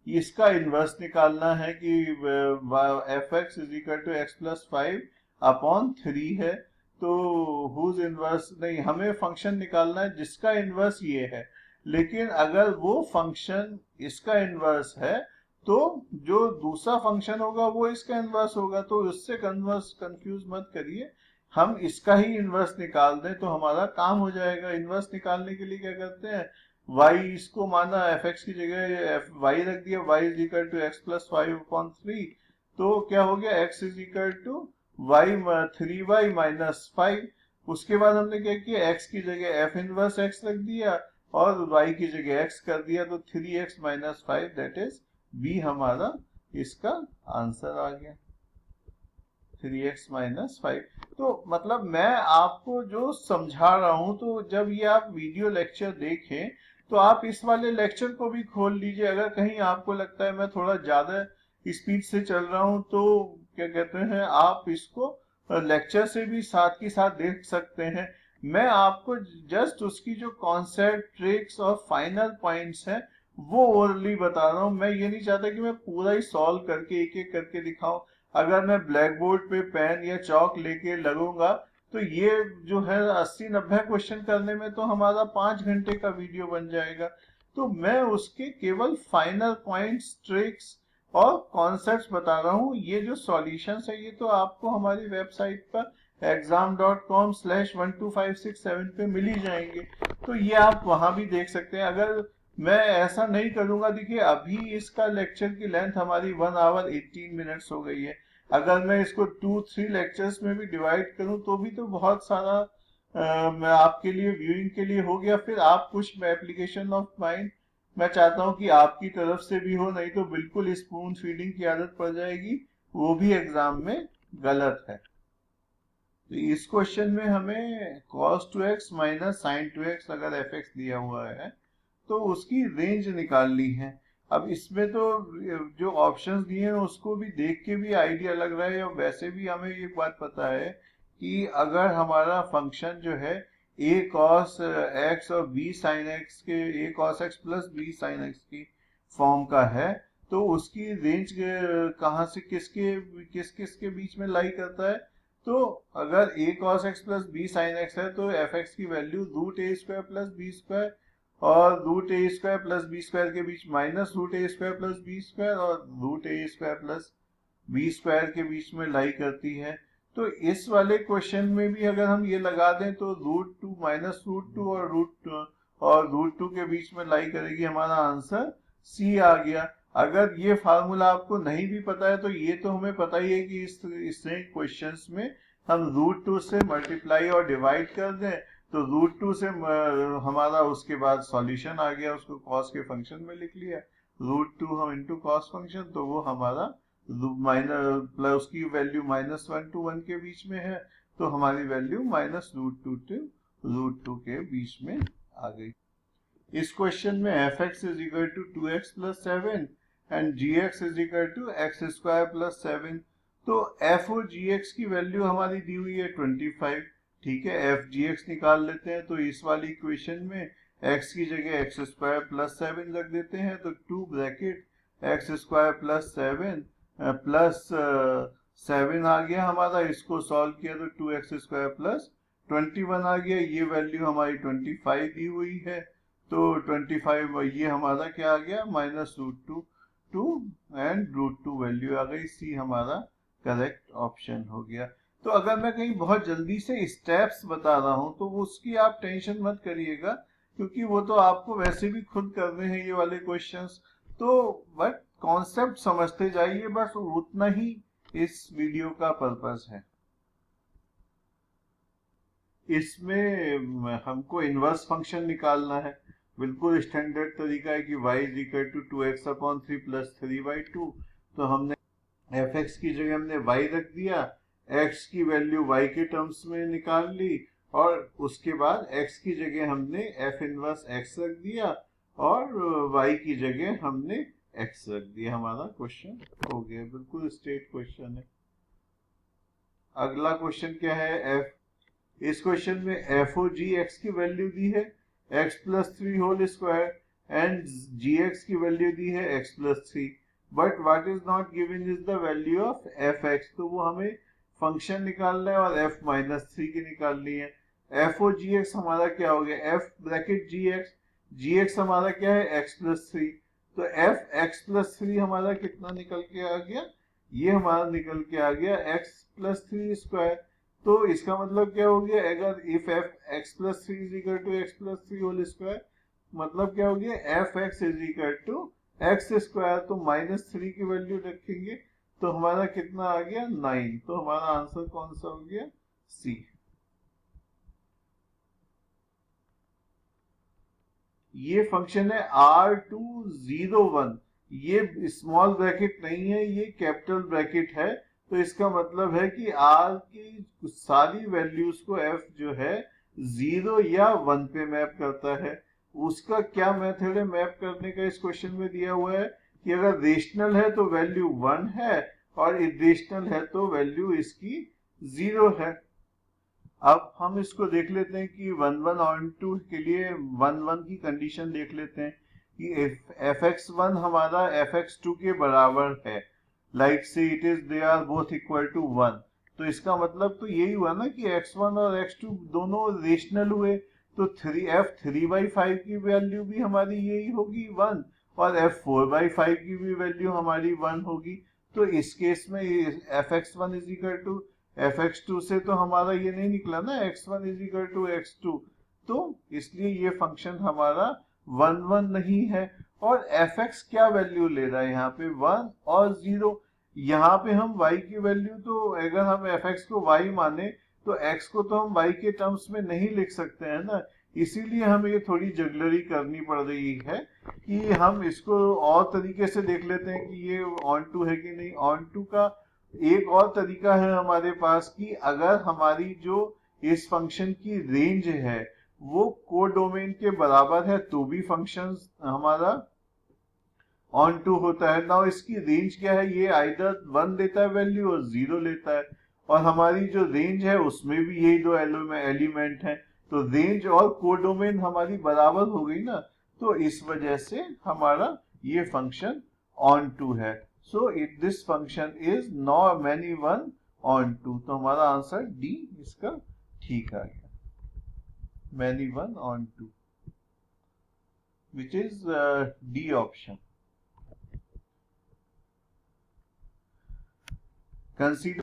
इसका इन्वर्स निकालना है कि fx is equal to x plus 5 upon 3 है, तो हुज इन्वर्स नहीं, हमें फंक्शन निकालना है जिसका इन्वर्स ये है, लेकिन अगर वो फंक्शन इसका इन्वर्स है तो जो दूसरा फंक्शन होगा वो इसका इन्वर्स होगा, तो उससे कंफ्यूज मत करिए, हम इसका ही इन्वर्स निकाल दें तो हमारा काम हो जाएगा। इन्वर्स निकालने के लिए क्या करते हैं, y इसको माना fx की जगह y रख दिया, y is equal to x plus 5 upon 3, तो क्या हो गया x is equal to y 3y minus 5, उसके बाद हमने क्या किया, x की जगह f इनवर्स x रख दिया और y की जगह x कर दिया, तो 3x minus 5 that is b हमारा इसका आंसर आ गया, 3x माइनस 5। तो मतलब मैं आपको जो समझा रहा हूं, तो जब ये आप वीडियो लेक्चर देखें तो आप इस वाले लेक्चर को भी खोल लीजिए, अगर कहीं आपको लगता है मैं थोड़ा ज्यादा स्पीड से चल रहा हूं तो क्या कहते हैं आप इसको लेक्चर से भी साथ के साथ देख सकते हैं। मैं आपको जस्ट उसकी जो कॉन्सेप्ट, ट्रिक्स और फाइनल पॉइंट्स हैं वो ओरली बता रहा हूं, मैं ये नहीं चाहता कि मैं पूरा ही सॉल्व करके एक एक करके दिखाऊं। अगर मैं ब्लैक बोर्ड पे पेन या चौक लेके लगूंगा तो ये जो है 80-90 क्वेश्चन करने में तो हमारा 5 घंटे का वीडियो बन जाएगा, तो मैं उसके केवल फाइनल पॉइंट्स, ट्रिक्स और कॉन्सेप्ट्स बता रहा हूँ। ये जो सॉल्यूशंस है ये तो आपको हमारी वेबसाइट पर exam.com/12567 पे मिल ही जाएंगे, तो ये आप वहां भी देख सकते हैं। अगर मैं ऐसा नहीं करूंगा, देखिए अभी इसका लेक्चर की लेंथ हमारी 1 आवर 18 मिनट्स हो गई है, अगर मैं इसको 2-3 लेक्चर्स में भी डिवाइड करूं तो भी तो बहुत सारा मैं आपके लिए व्यूइंग के लिए हो गया, फिर आप कुछ एप्लीकेशन ऑफ माइंड मैं चाहता हूं कि आपकी तरफ से भी हो, नहीं तो बिल्कुल स्पून फीडिंग की आदत पड़ जाएगी, वो भी एग्जाम में गलत है। तो इस क्वेश्चन में हमें cos 2x minus sin 2x अगर fx दिया हुआ है तो उसकी रेंज निकालनी है। अब इसमें तो जो ऑप्शंस दिए हैं उसको भी देख के भी आइडिया लग रहा है, और वैसे भी हमें एक बात पता है कि अगर हमारा फंक्शन जो है a cos x और b sin x के a cos x प्लस b sin x की फॉर्म का है, तो उसकी रेंज कहाँ से किसके बीच में लाई करता है, तो अगर a cos x प्लस b sin x है तो fx की वैल्यू root a square plus b square और root a square plus b square के बीच minus root a square plus b square और root a square plus b square के बीच में लाई करती है। तो इस वाले क्वेश्चन में भी अगर हम ये लगा दें तो रूट 2 माइनस रूट 2 और रूट 2 के बीच में लाई करेगी, हमारा आंसर सी आ गया। अगर ये फार्मूला आपको नहीं भी पता है तो ये तो हमें पता ही है कि इससे क्वेश्चंस में हम रूट 2 से मल्टीप्लाई और डिवाइड कर दें तो रूट 2 से हमारा उसके बाद सॉल्यूशन आ गया, उसको कॉस के फंक्शन में लिख लिया, रूट 2 हम इंटू कॉस फंक्शन, तो वो हमारा माइनस प्लस उसकी वैल्यू -1 to 1 के बीच में है, तो हमारी वैल्यू -√2 to √2 के बीच में आ गई। इस क्वेश्चन में f(x) is equal to 2x + 7 and gx is equal to x² + 7। तो f और gx की वैल्यू हमारी दी हुई है 25, ठीक है। f gx निकाल लेते हैं, तो इस वाली इक्वेशन में x की जगह x² + 7 रख देते हैं, तो 2 ब्रैकेट x² + 7 प्लस 7 आ गया हमारा, इसको सॉल्व किया तो 2x² + 21 आ गया, ये वैल्यू हमारी 25 दी हुई है, तो 25 ये हमारा क्या आ गया -√2 एंड √2 वैल्यू आ गई, सी हमारा करेक्ट ऑप्शन हो गया। तो अगर मैं कहीं बहुत जल्दी से स्टेप्स बता रहा हूं तो उसकी आप टेंशन मत करिएगा, क्योंकि वो तो आपको वैसे भी खुद करने हैं ये वाले क्वेश्चंस, तो बट कॉन्सेप्ट समझते जाइए, बस उतना ही इस वीडियो का पर्पस है। इसमें हमको इनवर्स फंक्शन निकालना है, बिल्कुल स्टैंडर्ड तरीका है कि y is equal to 2x/3 + 3/2, तो हमने f(x) की जगह हमने y रख दिया, x की वैल्यू y के टर्म्स में निकाल ली, और उसके बाद x की जगह हमने f इनवर्स x रख दिया, और y की जगह हमने x रख दिया, हमारा क्वेश्चन हो गया, बिल्कुल स्ट्रेट क्वेश्चन है। अगला क्वेश्चन क्या है, इस क्वेश्चन में f और gx की वैल्यू दी है x + 3 whole square and gx की वैल्यू दी है x + 3, but what is not given is the value of f(x), तो वो हमें फंक्शन निकालना है और f - 3 की निकालनी है। f और gx हमारा क्या हो गया, f ब्रैकेट gx हमारा क्या है x + 3, तो f x + 3 हमारा कितना निकल के आ गया, ये हमारा निकल के आ गया x + 3 स्क्वायर। तो इसका मतलब क्या हो गया, अगर if f x + 3 is equal to x + 3 whole square, मतलब क्या हो गया, f(x) is equal to x², तो -3 की वैल्यू रखेंगे, तो हमारा कितना आ गया 9, तो हमारा आंसर कौन सा हो गया, सी। ये फंक्शन है R201, ये स्मॉल ब्रैकेट नहीं है, ये कैपिटल ब्रैकेट है, तो इसका मतलब है कि R की सारी वैल्यूज को f जो है 0 या 1 पे मैप करता है। उसका क्या मेथड है मैप करने का, इस क्वेश्चन में दिया हुआ है कि अगर रेशनल है तो वैल्यू 1 है, और इरेशनल है तो वैल्यू इसकी 0 है। अब हम इसको देख लेते हैं कि 1 on 2 के लिए 1 की कंडीशन देख लेते हैं कि f(x1) हमारा f(x2) के बराबर है, लाइक से it is they are both equal to 1, तो इसका मतलब तो यही हुआ ना कि x1 और x2 दोनों रेशनल हुए, तो f3/5 की वैल्यू भी हमारी यही होगी 1, और f4/5 की भी वैल्यू हमारी 1 होगी। तो इस केस में f(x1) is equal to f(x2) से तो हमारा ये नहीं निकला ना x1 is equal to x2, तो इसलिए ये फंक्शन हमारा 1 नहीं है। और f(x) क्या वैल्यू ले रहा है यहाँ पे 1 और 0, यहाँ पे हम y की वैल्यू, तो अगर हम f(x) को y माने तो x को तो हम y के टर्म्स में नहीं लिख सकते हैं ना, इसीलिए हमें ये थोड़ी जगलरी करनी पड़ रही है कि हम इसको और तरीके से देख लेते हैं कि ये ऑन टू है कि नहीं। ऑन टू का एक और तरीका है हमारे पास कि अगर हमारी जो इस फंक्शन की रेंज है वो कोडोमेन के बराबर है तो भी फंक्शन हमारा ऑन टू होता है। नाउ इसकी रेंज क्या है, ये आइदर 1 लेता है वैल्यू और 0 लेता है, और हमारी जो रेंज है उसमें भी यही दो एलिमेंट हैं, तो रेंज और कोडोमेन हमारी बराबर हो गई ना, तो इस वजह से हमारा ये फंक्शन ऑन टू है। So it this function is not many one onto, तो हमारा आंसर डी इसका ठीक आ गया, many one onto, which is D option. Consider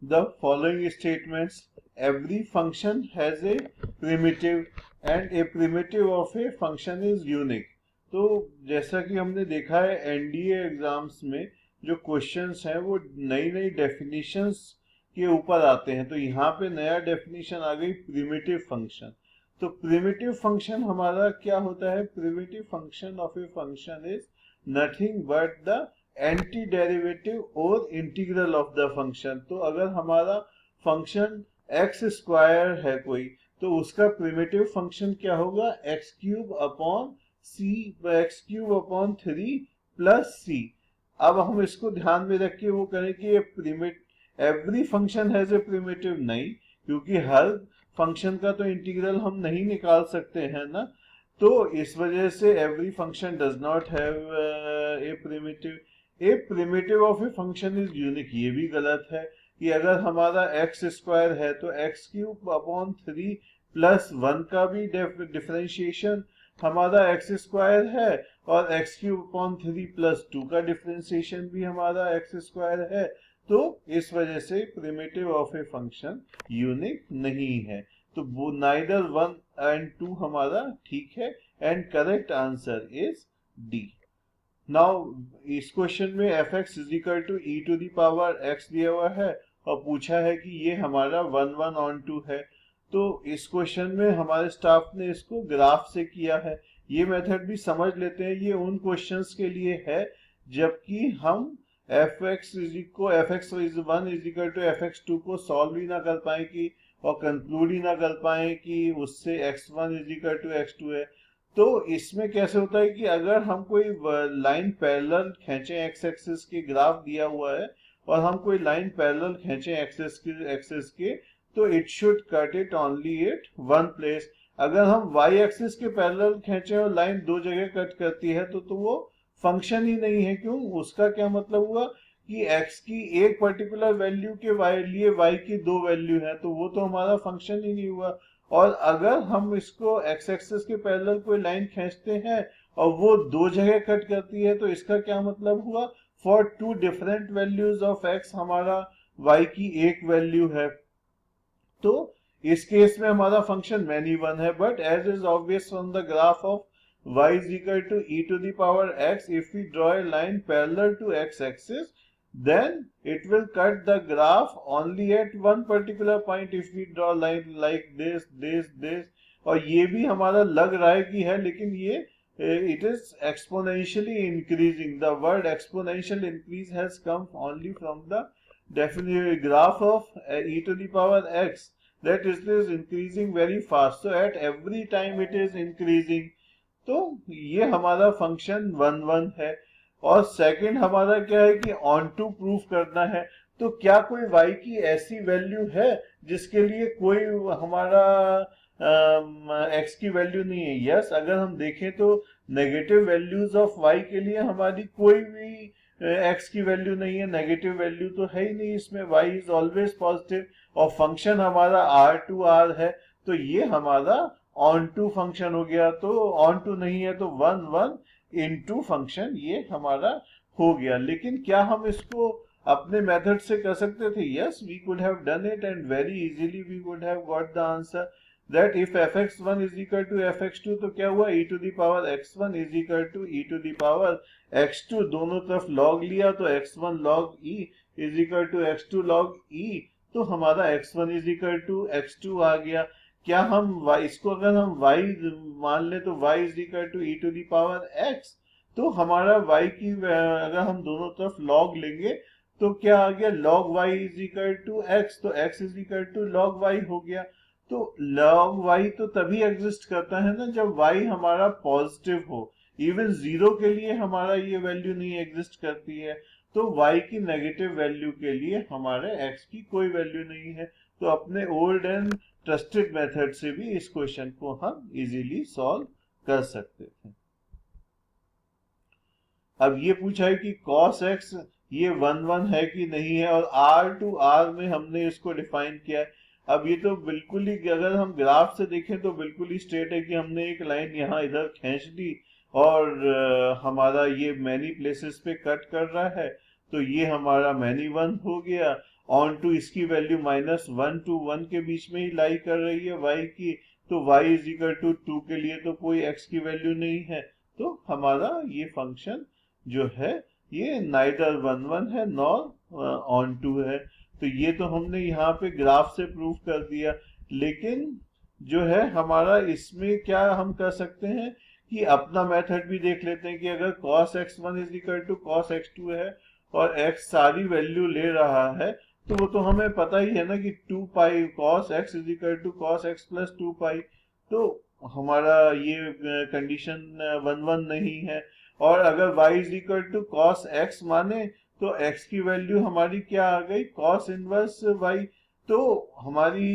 the following statements. Every function has a primitive and a primitive of a function is unique. तो जैसा कि हमने देखा है एनडीए एग्जाम्स में जो क्वेश्चंस हैं वो नई नई डेफिनेशंस के ऊपर आते हैं, तो यहाँ पे नया डेफिनेशन आ गई प्रिमिटिव फंक्शन। तो प्रिमिटिव फंक्शन हमारा क्या होता है? Primitive function of a function is nothing but the anti derivative और इंटीग्रल ऑफ द फंक्शन। तो अगर हमारा फंक्शन एक्स स्क्वायर है कोई, तो उसका प्रिमिटिव फंक्शन क्या होगा? एक्स क्यूब अपॉन सी, एक्स क्यूब अपॉन 3 प्लस सी। अब हम इसको ध्यान में रख के वो करें कि ये every function has a primitive, नहीं, क्योंकि हर फंक्शन का तो इंटीग्रल हम नहीं निकाल सकते हैं ना। तो इस वजह से every function does not have a primitive. A primitive of a function is unique, ये भी गलत है कि अगर हमारा एक्स स्क्वायर है तो एक्स क्यूब अपॉन 3 प्लस 1 का भी डिफरेंशिएशन हमारा एक्स स्क्वायर है, और एक्स क्यूब अपॉन 3 प्लस 2 का डिफरेंशिएशन भी हमारा एक्स स्क्वायर है। तो इस वजह से primitive of a function unique नहीं है। तो वो नाइदर 1 एंड 2 हमारा ठीक है, and correct answer is D. Now इस क्वेश्चन में f x is equal to e to the power x दिया हुआ है और पूछा है कि ये हमारा 1 1 ऑन 2 है। तो इस क्वेश्चन में हमारे स्टाफ ने इसको ग्राफ से किया है। ये मेथड भी समझ लेते हैं, ये उन क्वेश्चंस के लिए है जबकि हम f x is 1 is equal to F x 2 को सॉल्व ही ना कर पाए कि और कंक्लूड ही ना कर पाए कि उससे x1 is equal to x2 है। तो इसमें कैसे होता है कि अगर हम कोई लाइन पैरेलल खींचे, एक्स एक्सिस के ग्राफ दिया हुआ है और हम कोई लाइन पैरेलल खींचे एक्सिस के, तो it should cut it only at one place. अगर हम वाई एक्सिस के पैरेलल खींचे और लाइन दो जगह कट करती है तो वो फंक्शन ही नहीं है। क्यों? उसका क्या मतलब हुआ कि x की एक पर्टिकुलर वैल्यू के लिए y की दो वैल्यू है, तो वो तो हमारा फंक्शन ही नहीं हुआ। और अगर हम इसको x एक्सिस के पैरेलल कोई लाइन खींचते हैं और वो दो जगह कट करती है, तो इसका क्या मतलब हुआ? For two different values of x हमारा y की एक वैल्यू है। तो इस केस में हमारा फंक्शन मैनी वन है, but as is obvious from the graph of y is equal to e to the power x, if we draw a line parallel to x axis, then it will cut the graph only at one particular point. If we draw line like this, और ये भी हमारा लग रहा है कि है, लेकिन ये it is exponentially increasing. The word exponential increase has come only from the definite graph of e to the power x, that it is increasing very fast. So at every time it is increasing. तो ये हमारा function 1 1 है। और second हमारा क्या है कि on to proof करना है। तो क्या कोई y की ऐसी वैल्यू है जिसके लिए कोई हमारा x की वैल्यू नहीं है? यस, अगर हम देखें तो नेगेटिव वैल्यूज ऑफ y के लिए हमारी कोई भी x की वैल्यू नहीं है, नेगेटिव वैल्यू तो है ही नहीं इसमें, y इज ऑलवेज पॉजिटिव। और फंक्शन हमारा r टू r है, तो ये हमारा ऑन टू फंक्शन हो गया। तो ऑन टू नहीं है तो 1 1 इनटू फंक्शन ये हमारा हो गया। लेकिन क्या हम इसको अपने मेथड से कर सकते थे? Yes, we could have done it and very easily we would have got the answer that if fx1 is equal to fx2, तो क्या हुआ? e to the power x1 is equal to e to the power x2, दोनों तरफ log लिया तो x1 log e is equal to x2 log e, तो हमारा x1 is equal to x2 आ गया। क्या हम इसको अगर हम y मान ले तो y is equal to e to the power x, तो हमारा y की अगर हम दोनों तरफ log लेंगे तो क्या आ गया? log y is equal to x, तो x is equal to log y हो गया। तो log y तो तभी एग्जिस्ट करता है ना जब y हमारा पॉजिटिव हो। इवन जीरो के लिए हमारा ये वैल्यू नहीं एग्जिस्ट करती है। तो y की नेगेटिव वैल्यू के लिए हमारे x की कोई वैल्यू नहीं है। तो अपने ओल्ड एंड ट्रस्टेड मेथड से भी इस क्वेश्चन को हम इजीली सॉल्व कर सकते थे। अब ये पूछा है कि cos x ये 1 1 है कि नहीं है, और r टू r में हमने इसको डिफाइन किया है। अब ये तो बिल्कुल ही, अगर हम ग्राफ से देखें तो बिल्कुल ही स्ट्रेट है कि हमने एक लाइन यहाँ इधर खींच दी और हमारा ये मैनी प्लेसेस पे कट कर रहा है, तो ये हमारा मैनी वन हो गया। ऑन टू इसकी वैल्यू -1 to 1 के बीच में ही लाई कर रही है y की, तो y इज इक्वल टू 2 के लिए तो कोई x की वैल्यू नहीं है। तो हमारा ये फंक्शन जो है ये नाइदर 1 1 है नॉर ऑन टू है। तो ये तो हमने यहाँ पे ग्राफ से प्रूव कर दिया, लेकिन जो है हमारा इसमें क्या हम कर सकते हैं कि अपना मेथड भी देख लेते हैं कि अगर cos x1 is equal to cos x2 है और x सारी वैल्यू ले रहा है, तो वो तो हमें पता ही है ना कि 2 pi cos x is equal to cos x plus 2 pi. तो हमारा ये कंडीशन 1 1 नहीं है। और अगर y is equal to cos x माने तो x की वैल्यू हमारी क्या आ गई, cos इनवर्स y। तो हमारी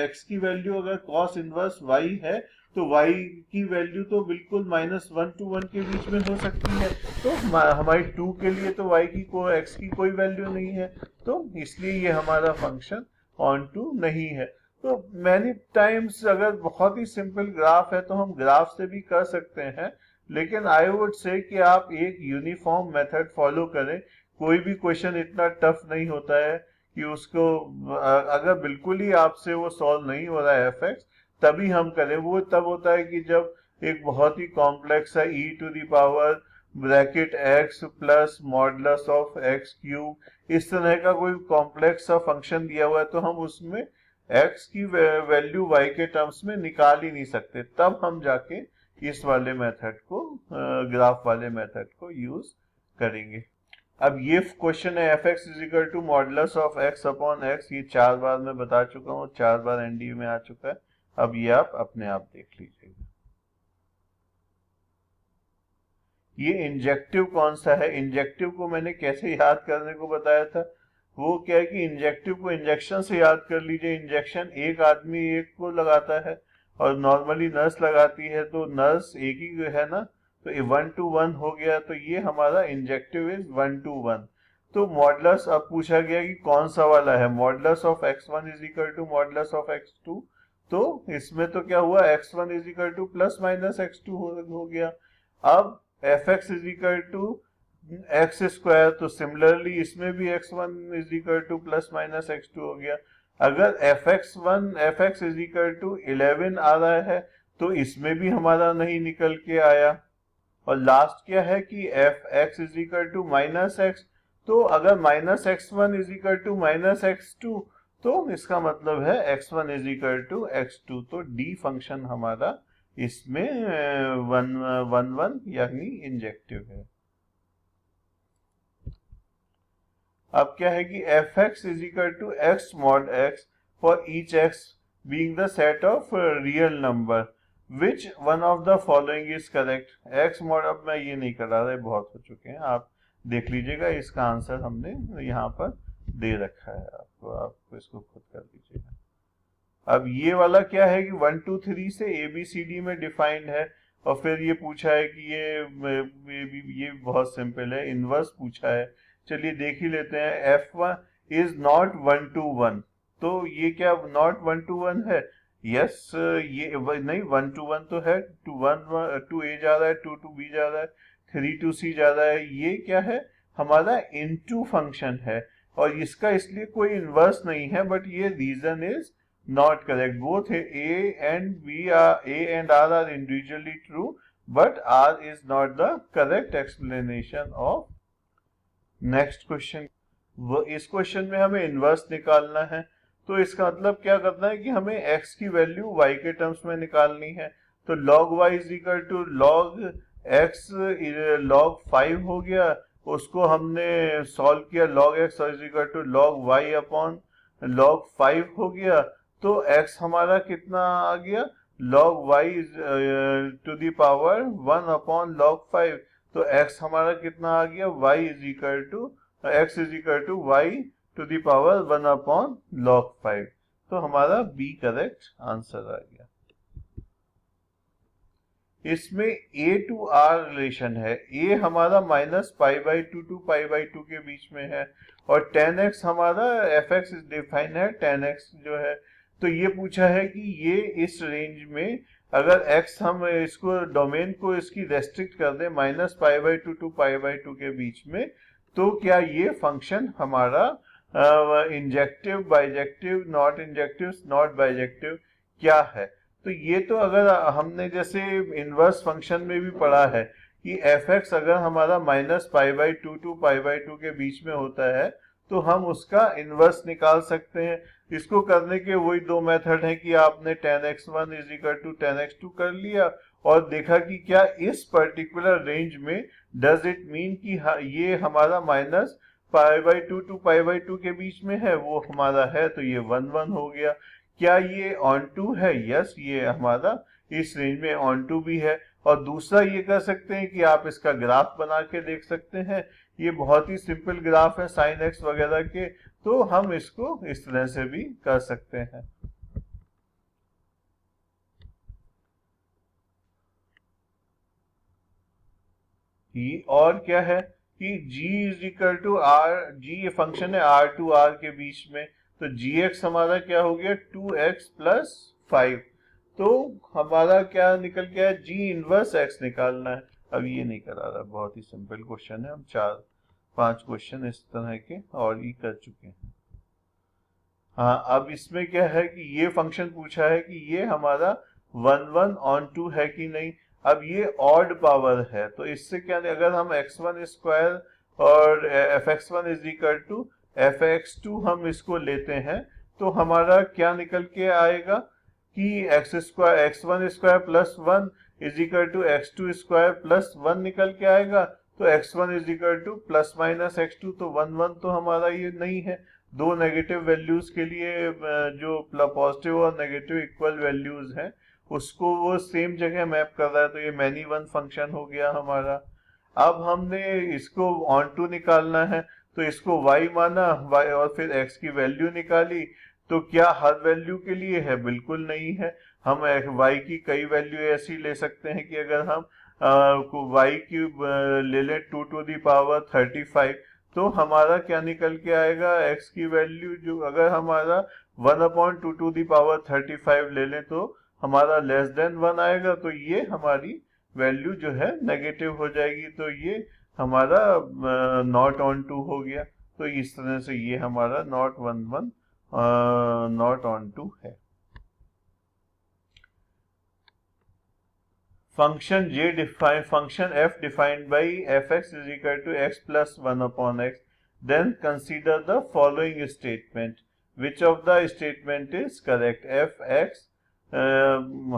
x की वैल्यू अगर cos इनवर्स y है तो y की वैल्यू तो बिल्कुल -1 to 1 के बीच में हो सकती है। तो हमारी 2 के लिए तो y की x की कोई वैल्यू नहीं है, तो इसलिए ये हमारा फंक्शन ऑन टू नहीं है। तो मैनी टाइम्स अगर बहुत ही सिंपल ग्राफ है तो हम ग्राफ से भी कर सकते हैं, लेकिन आई वुड से कि आप एक यूनिफॉर्म मेथड फॉलो करें। कोई भी क्वेश्चन इतना टफ नहीं होता है कि उसको अगर बिल्कुल ही आपसे वो सॉल्व नहीं हो रहा है एफ तभी हम करें। वो तब होता है कि जब एक बहुत ही कॉम्प्लेक्स है e to the power bracket x plus modulus of x cube, इस तरह का कोई कॉम्प्लेक्स सा फंक्शन दिया हुआ है, तो हम उसमें x की वैल्यू y के टर्म्स में निकाल ही नहीं सकते। तब हम जाके इस वाले मेथड को ग्राफ वाले मेथड को यूज करेंगे। अब ये क्वेश्चन है F x is equal to modulus of x upon x, ये 4 बार मैं बता चुका हूँ, 4 बार एनडीयू में आ चुका है। अब ये आप अपने आप देख लीजिएगा। ये इंजेक्टिव कौन सा है, इंजेक्टिव को मैंने कैसे याद करने को बताया था। वो क्या है कि इंजेक्टिव को इंजेक्शन से याद कर लीजिए। इंजेक्शन एक आदमी एक को लगाता है और नॉर्मली नर्स लगाती है, तो नर्स एक ही है ना, तो 1 to 1 हो गया। तो ये हमारा इंजेक्टिव इज 1 to 1। तो मॉडुलस अब पूछा गया कि कौन सा वाला है, modulus of x1 is equal to modulus of x2। तो इसमें तो क्या हुआ, x1 is equal to plus minus x2 हो गया। अब f x is equal to x square, तो सिमिलरली इसमें भी x1 is equal to plus minus x2 हो गया। अगर f x is equal to 11 आ रहा है तो इसमें भी हमारा नहीं निकल के आया। और लास्ट क्या है कि F x is equal to minus x, तो अगर minus x1 is equal to minus x2 तो इसका मतलब है x1 is equal to x2। तो डी फंक्शन हमारा इसमें 1 1 यानी इंजेक्टिव है। अब क्या है कि F x is equal to x mod x for each x being the set of real number which one of the following is correct. X mod, अब मैं ये नहीं करा रहा, बहुत हो चुके हैं, आप देख लीजिएगा। इसका आंसर हमने यहाँ पर दे रखा है आपको इसको खुद कर लीजिएगा। अब ये वाला क्या है कि 1 2 3 से ABCD में डिफाइंड है, और फिर ये पूछा है कि ये बहुत सिंपल है, इनवर्स पूछा है। चलिए देख ही लेते हैं। F1 इज नॉट 1 to 1, तो ये क्या नॉट 1 to 1 है? यस, ये नहीं 1 to 1 तो है, 2 A जा रहा है, 2 to B जा रहा है, 3 to C जा रहा है। ये क्या है, हमारा इनटू फंक्शन है, और इसका इसलिए कोई इनवर्स नहीं है, बट ये reason is not correct. Both A and R are individually true, but R is not the correct explanation of next question. इस क्वेश्चन में हमें इनवर्स निकालना है, तो इसका मतलब क्या करना है कि हमें x की वैल्यू y के टर्म्स में निकालनी है। तो log y is equal to log x log 5 हो गया, उसको हमने सॉल्व किया, log x is equal to log y upon log 5 हो गया। तो x हमारा कितना आ गया, log y to the power 1 upon log 5। तो x हमारा कितना आ गया, y is equal to x is equal to y to the power 1 upon log 5। तो हमारा B करेक्ट आंसर आ गया। इसमें A to R रिलेशन है। A हमारा -π/2 to π/2 के बीच में है, और 10x हमारा f(x) डिफाइन है 10x जो है। तो ये पूछा है कि ये इस रेंज में अगर x हम इसको डोमेन को इसकी रेस्ट्रिक्ट कर दें -π/2 to π/2 के बीच में, तो क्या ये फंक्शन हमारा injective, bijective, not injective, not bijective क्या है। तो ये तो अगर हमने जैसे इनवर्स फंक्शन में भी पढ़ा है कि f(x) अगर हमारा -π/2 to π/2 के बीच में होता है तो हम उसका इनवर्स निकाल सकते हैं। इसको करने के वही दो मेथड हैं कि आपने tan x1 is equal to tan x2 कर लिया और देखा कि क्या इस पर्टिकुलर रेंज में डज इट मीन कि ये हमारा minus pi by two to pi by two के बीच में है, वो हमारा है, तो ये 1 1 हो गया। क्या ये ऑन टू है? यस, ये हमारा इस रेंज में ऑन टू भी है। और दूसरा ये कर सकते हैं कि आप इसका ग्राफ बना के देख सकते हैं। ये बहुत ही सिंपल ग्राफ है साइन एक्स वगैरह के, तो हम इसको इस तरह से भी कर सकते हैं। और क्या है कि g is equal to R, G ये फंक्शन है r टू r के बीच में, तो gx हमारा क्या हो गया 2x प्लस 5। तो हमारा क्या निकल गया, g इनवर्स x निकालना है। अब ये नहीं करा रहा, बहुत ही सिंपल क्वेश्चन है, हम 4-5 क्वेश्चन इस तरह के और ही कर चुके हैं। हाँ, अब इसमें क्या है कि ये फंक्शन पूछा है कि ये हमारा 1 1 ऑन टू है कि नहीं। अब ये ऑड पावर है, तो इससे क्या, अगर हम x1 स्क्वायर और fx1 is equal to fx2 हम इसको लेते हैं, तो हमारा क्या निकल के आएगा कि x1 square plus 1 is equal to x2 square plus 1 निकल के आएगा। तो x1 is equal to plus minus x2, तो 1 1 तो हमारा ये नहीं है। दो नेगेटिव वैल्यूज के लिए जो पॉजिटिव और नेगेटिव इक्वल वैल्यूज हैं उसको वो सेम जगह मैप कर रहा है, तो ये मैनी वन फंक्शन हो गया हमारा। अब हमने इसको ऑन टू निकालना है, तो इसको y माना, y और फिर x की वैल्यू निकाली। तो क्या हर वैल्यू के लिए है? बिल्कुल नहीं है। हम y की कई वैल्यू ऐसी ले सकते हैं कि अगर हम y की ले लें 2 टू दी पावर 35, तो हमारा क्या निकल के आएगा, x की वैल्यू जो अगर हमारा 1/2 टू दी पावर 35 ले लें तो हमारा लेस देन 1 आएगा, तो ये हमारी वैल्यू जो है नेगेटिव हो जाएगी, तो ये हमारा नॉट ऑन टू हो गया। तो इस तरह से ये हमारा नॉट 1 1 नॉट ऑन टू है। Function f defined by fx is equal to x plus 1 upon x. Then consider the following statement. Which of the statement is correct? fx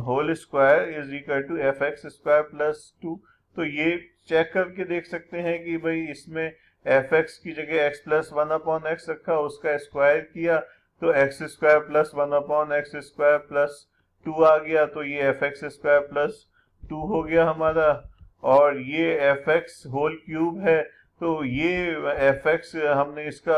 whole square is equal to fx square plus 2. तो ये check करके देख सकते हैं कि भाई इसमें fx की जगह x plus 1 upon x रखा, उसका स्क्वायर किया तो x square plus 1 upon x square plus 2 आ गया, तो ये fx स्क्वायर प्लस 2 हो गया हमारा। और ये fx होल क्यूब है, तो ये fx हमने इसका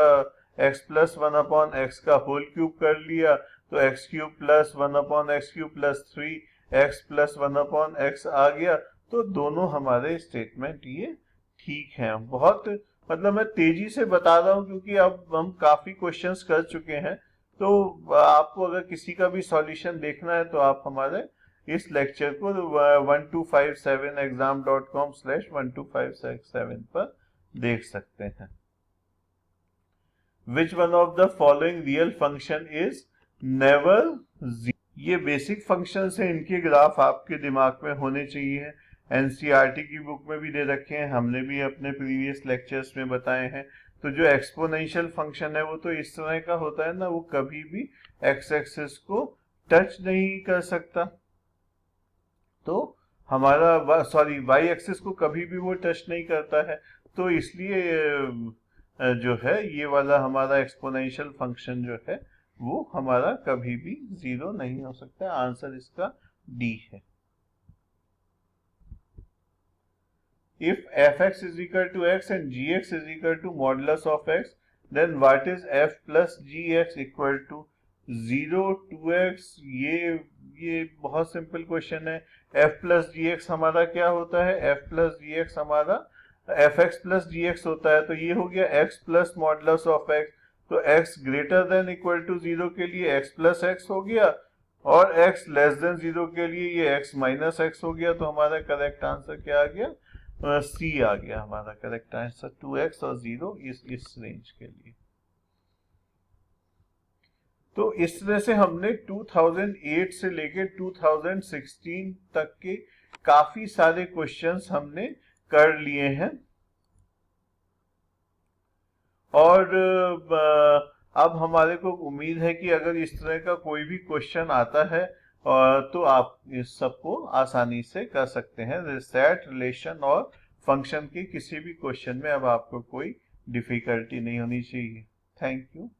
x प्लस 1 अपॉन एक्स का होल क्यूब कर लिया, तो x क्यूब plus 1 upon X cube plus 3x plus 1 upon X आ गया। तो दोनों हमारे स्टेटमेंट ये ठीक हैं। बहुत मतलब मैं तेजी से बता रहा हूँ क्योंकि अब हम काफी क्वेश्चंस कर चुके हैं, तो आपको अगर किसी का भी सॉल्यूशन देखना है तो आप हमारे इस लेक्चर को 1257exam.com/1257 पर देख सकते हैं। Which one of the following real function is never zero? ये बेसिक फंक्शंस हैं, इनके ग्राफ आपके दिमाग में होने चाहिए। एनसीईआरटी की बुक में भी दे रखे हैं, हमने भी अपने प्रीवियस लेक्चर्स में बताए हैं। तो जो एक्सपोनेंशियल फंक्शन है वो तो इस तरह का होता है ना, वो कभी भी एक्स एक्सिस को टच नहीं कर सकता, तो हमारा वाई एक्सिस को कभी भी वो टच नहीं करता है, तो इसलिए जो है ये वाला हमारा एक्सपोनेंशियल फंक्शन जो है वो हमारा कभी भी जीरो नहीं हो सकता। आंसर इसका डी है। If fx is equal to x and gx is equal to modulus of x, then what is f plus gx equal to 0 2x? ये बहुत सिंपल क्वेश्चन है। f प्लस जी एक्स हमारा क्या होता है? f plus g x हमारा F x plus g x होता है, तो ये हो गया x plus modulus of x। तो x greater than equal to 0 के लिए x प्लस एक्स हो गया, और x लेस देन 0 के लिए ये x माइनस एक्स हो गया। तो हमारा करेक्ट आंसर क्या आ गया? सी आ गया हमारा करेक्ट आंसर, 2x और 0 इस रेंज के लिए। तो इस तरह से हमने 2008 से लेके 2016 तक के काफी सारे क्वेश्चंस हमने कर लिए हैं। और अब हमारे को उम्मीद है कि अगर इस तरह का कोई भी क्वेश्चन आता है तो आप इस सबको आसानी से कर सकते हैं। सेट, रिलेशन और फंक्शन के किसी भी क्वेश्चन में अब आपको कोई डिफिकल्टी नहीं होनी चाहिए। Thank you.